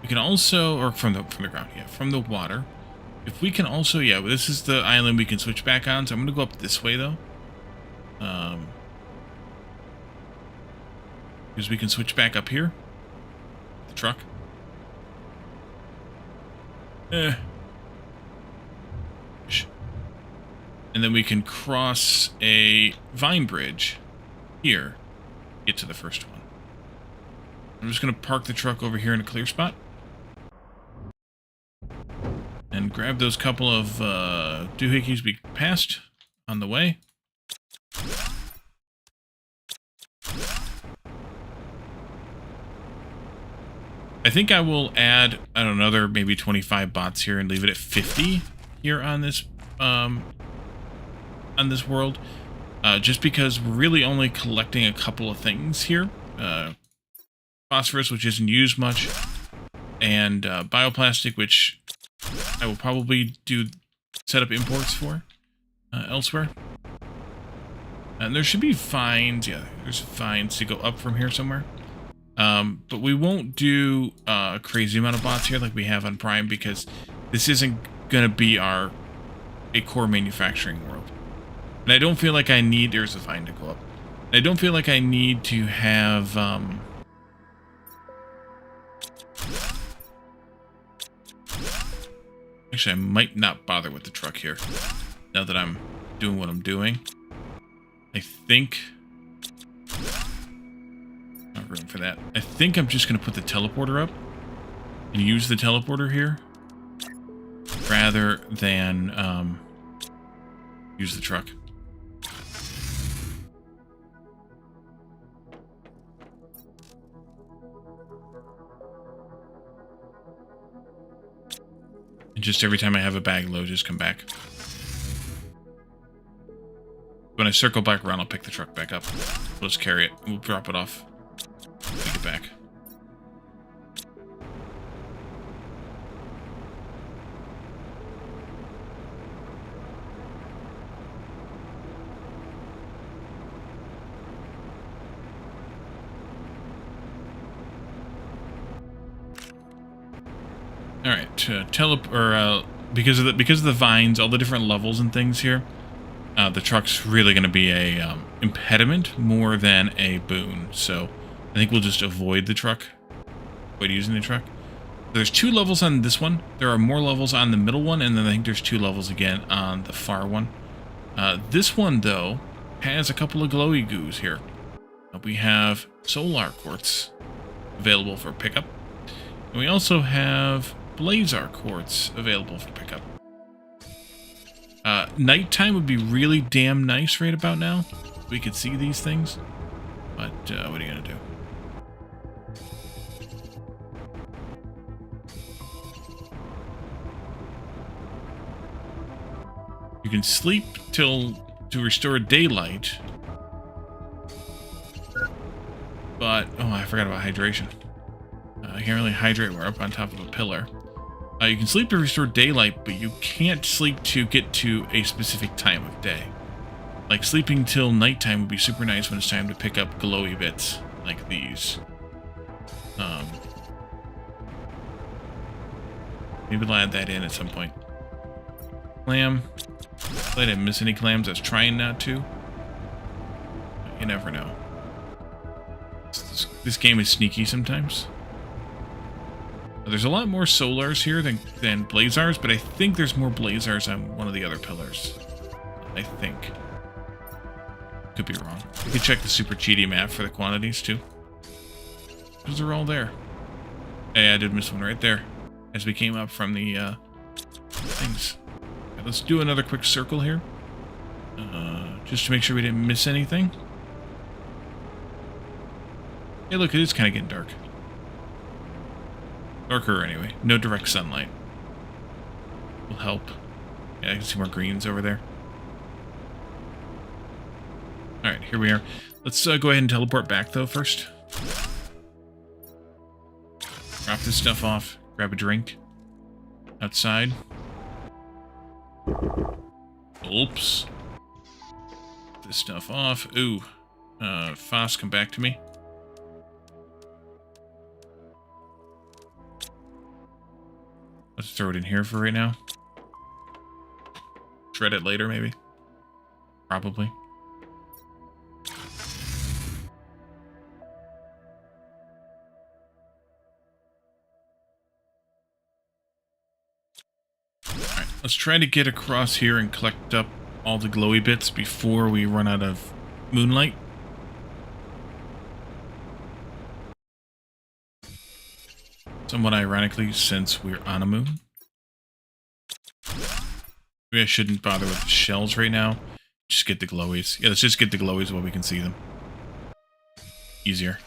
We can also, or from the ground, yeah, from the water. If we can also, yeah, this is the island we can switch back on, so I'm gonna go up this way though. Because we can switch back up here. The truck. And then we can cross a vine bridge here, get to the first one. I'm just going to park the truck over here in a clear spot. And grab those couple of doohickeys we passed on the way. I think I will add, I don't know, another maybe 25 bots here and leave it at 50 here on this world. Just because we're really only collecting a couple of things here. Phosphorus, which isn't used much, and bioplastic, which I will probably set up imports for elsewhere. And there should be vines. Yeah, there's vines to go up from here somewhere. But we won't do a crazy amount of bots here like we have on Prime, because this isn't going to be a core manufacturing world. And I don't feel like I need... There's a vine to go up. I don't feel like I need to have... Actually, I might not bother with the truck here, now that I'm doing what I'm doing. I think... Not room for that. I think I'm just going to put the teleporter up and use the teleporter here rather than use the truck. And just every time I have a bag load, just come back. When I circle back around, I'll pick the truck back up. We'll just carry it. We'll drop it off. Take it back. All right, because of the vines, all the different levels and things here, the truck's really going to be a impediment more than a boon. So I think we'll just avoid the truck avoid using the truck. There's 2 levels on this one. There are more levels on the middle one, and then I think there's 2 levels again on the far one. This one, though, has a couple of glowy goos here. We have solar quartz available for pickup. And we also have blazar quartz available for pickup. Nighttime would be really damn nice right about now. We could see these things. But what are you going to do? You can sleep to restore daylight. But, oh, I forgot about hydration. I can't really hydrate. We're up on top of a pillar. You can sleep to restore daylight, but you can't sleep to get to a specific time of day. Like, sleeping till nighttime would be super nice when it's time to pick up glowy bits like these. Maybe we'll add that in at some point. Clam. I didn't miss any clams. I was trying not to. But you never know. This game is sneaky sometimes. There's a lot more solars here than blazars, but I think there's more blazars on one of the other pillars. I think. Could be wrong. You could check the super cheaty map for the quantities too. Those are all there. Hey, I did miss one right there as we came up from the things. Okay, let's do another quick circle here. Just to make sure we didn't miss anything. Hey, look, it is kind of getting dark. Darker anyway. No direct sunlight. Will help. Yeah, I can see more greens over there. Alright, here we are. Let's go ahead and teleport back, though, first. Drop this stuff off. Grab a drink. Outside. Oops. Put this stuff off. Ooh. Foss, come back to me. Let's throw it in here for right now. Shred it later, maybe. Probably. Alright, let's try to get across here and collect up all the glowy bits before we run out of moonlight. Somewhat ironically, since we're on a moon. Maybe I shouldn't bother with the shells right now. Just get the glowies. Yeah, let's just get the glowies while we can see them. Easier.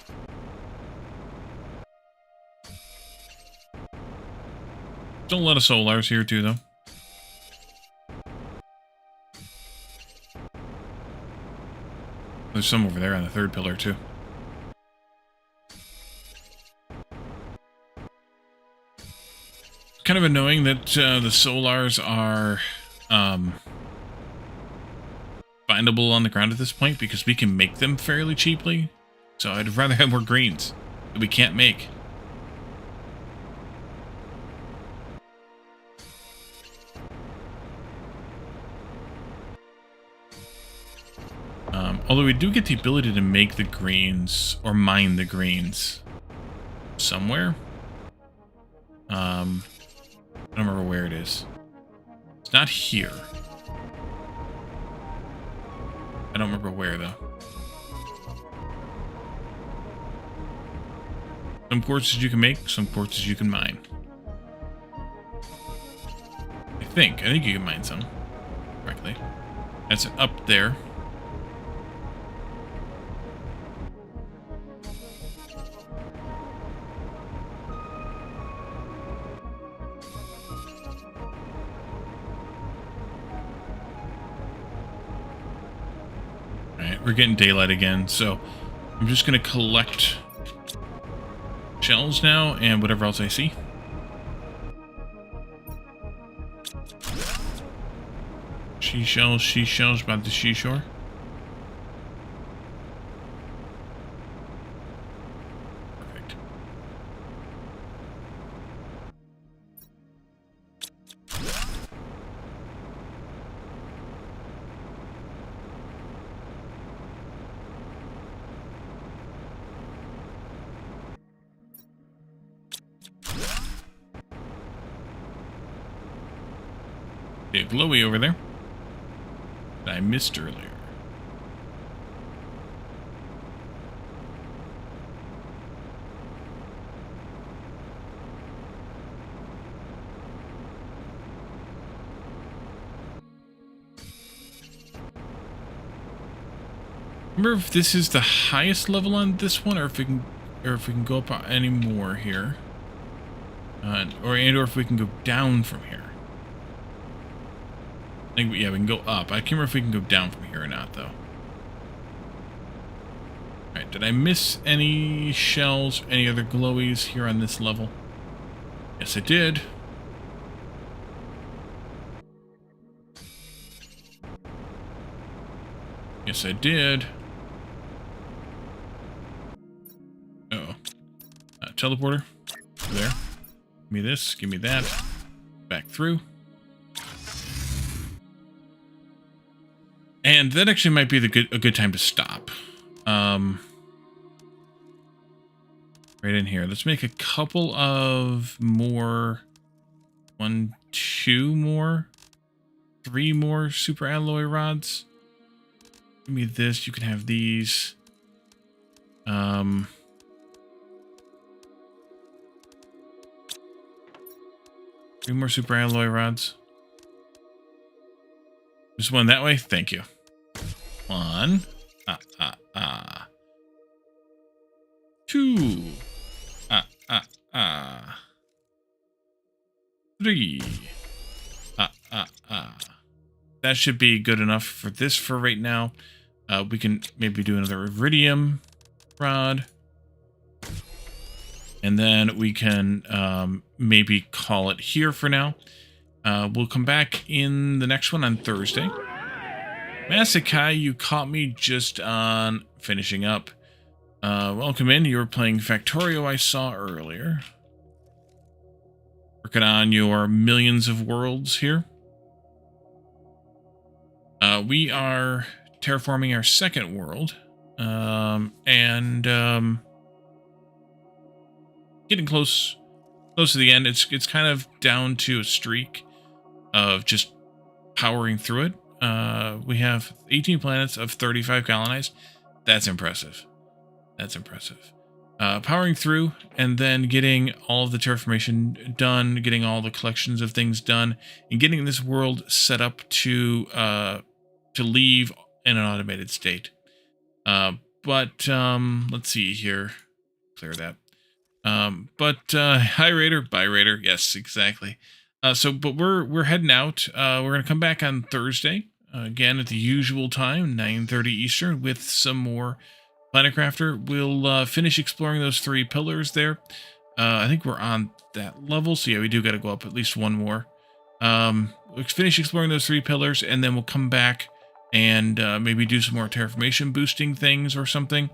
Still a lot of solars here too, though. There's some over there on the third pillar too. Kind of annoying that the solars are findable on the ground at this point because we can make them fairly cheaply. So I'd rather have more greens that we can't make. Although we do get the ability to make the greens or mine the greens somewhere. I don't remember where it is. It's not here. I don't remember where, though. Some quartzes you can make, some quartzes you can mine. I think you can mine some. Correctly. That's up there. We're getting daylight again, so I'm just going to collect shells now and whatever else I see. Seashells by the seashore. Perfect. See a glowy over there that I missed earlier. Remember if this is the highest level on this one, or if we can go up any more here, or if we can go down from here. I think yeah, we can go up. I can't remember if we can go down from here or not, though. All right, did I miss any shells, any other glowies here on this level? Yes, I did. Yes, I did. Uh-oh. Teleporter. There. Give me this. Give me that. Back through. And that actually might be a good time to stop. Right in here. Let's make a couple of more. 1, 2 more. 3 more super alloy rods. Give me this. You can have these. 3 more super alloy rods. Just one that way. Thank you. 1. 2. 3. That should be good enough for this for right now. We can maybe do another iridium rod. And then we can maybe call it here for now. We'll come back in the next one on Thursday. Masakai, you caught me just on finishing up. Welcome in. You were playing Factorio, I saw earlier. Working on your millions of worlds here. We are terraforming our second world. Getting close to the end. It's kind of down to a streak of just powering through it. We have 18 planets of 35 colonized. That's impressive. That's impressive. Powering through and then getting all of the terraformation done, getting all the collections of things done, and getting this world set up to leave in an automated state. But let's see here. Clear that. Hi Raider, bye Raider. Yes, exactly. But we're heading out. We're gonna come back on Thursday again at the usual time, 9:30 Eastern, with some more Planet Crafter. We'll finish exploring those 3 pillars there. I think we're on that level, so yeah, we do got to go up at least one more. We'll finish exploring those 3 pillars, and then we'll come back and maybe do some more terraformation boosting things or something,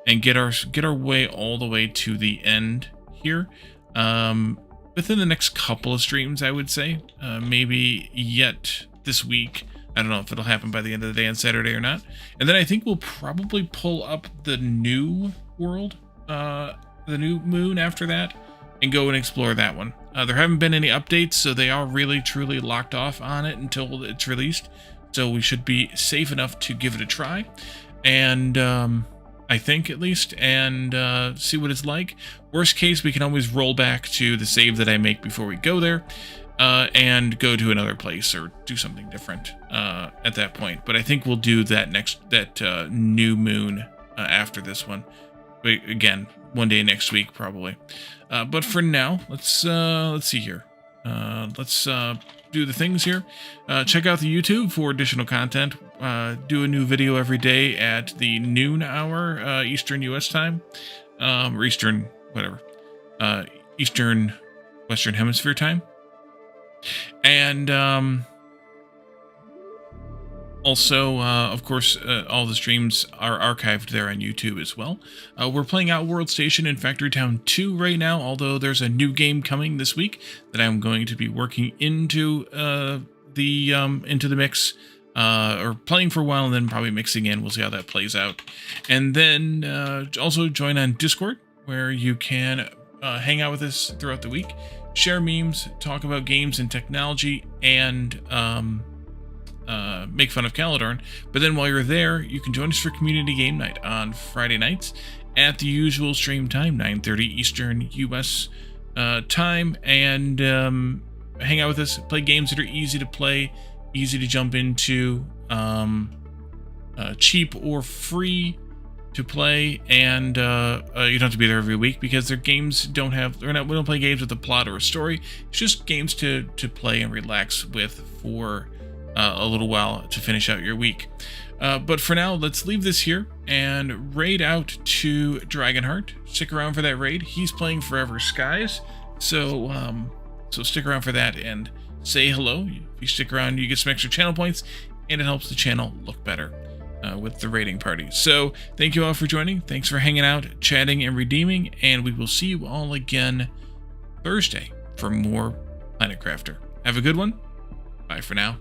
and get our way all the way to the end here. Within the next couple of streams, I would say. Maybe yet this week. I don't know if it'll happen by the end of the day on Saturday or not. And then I think we'll probably pull up the new world, the new moon after that, and go and explore that one. There haven't been any updates, so they are really, truly locked off on it until it's released. So we should be safe enough to give it a try. And I think at least, and see what it's like. Worst case, we can always roll back to the save that I make before we go there. And go to another place or do something different at that point. But I think we'll do that new moon after this one. But again, one day next week probably. But for now, let's see here. Let's do the things here. Check out the YouTube for additional content. Do a new video every day at the noon hour Eastern US time, or Eastern whatever, Eastern Western Hemisphere time. And also, of course, all the streams are archived there on YouTube as well. We're playing Outworld Station in Factory Town 2 right now, although there's a new game coming this week that I'm going to be working into the mix, or playing for a while and then probably mixing in. We'll see how that plays out. And then also join on Discord, where you can hang out with us throughout the week. share memes, talk about games and technology, and make fun of Caledorn. But then while you're there, you can join us for community game night on Friday nights at the usual stream time, 9:30 Eastern US time, and hang out with us, play games that are easy to play, easy to jump into, cheap or free to play, and you don't have to be there every week because their games we don't play games with a plot or a story. It's just games to play and relax with for a little while to finish out your week. But for now, let's leave this here and raid out to Dragonheart. Stick around for that raid. He's playing Forever Skies, so stick around for that and say hello. If you stick around, you get some extra channel points, and it helps the channel look better with the raiding party. So thank you all for joining. Thanks for hanging out, chatting, and redeeming, and we will see you all again Thursday for more Planet Crafter. Have a good one. Bye for now.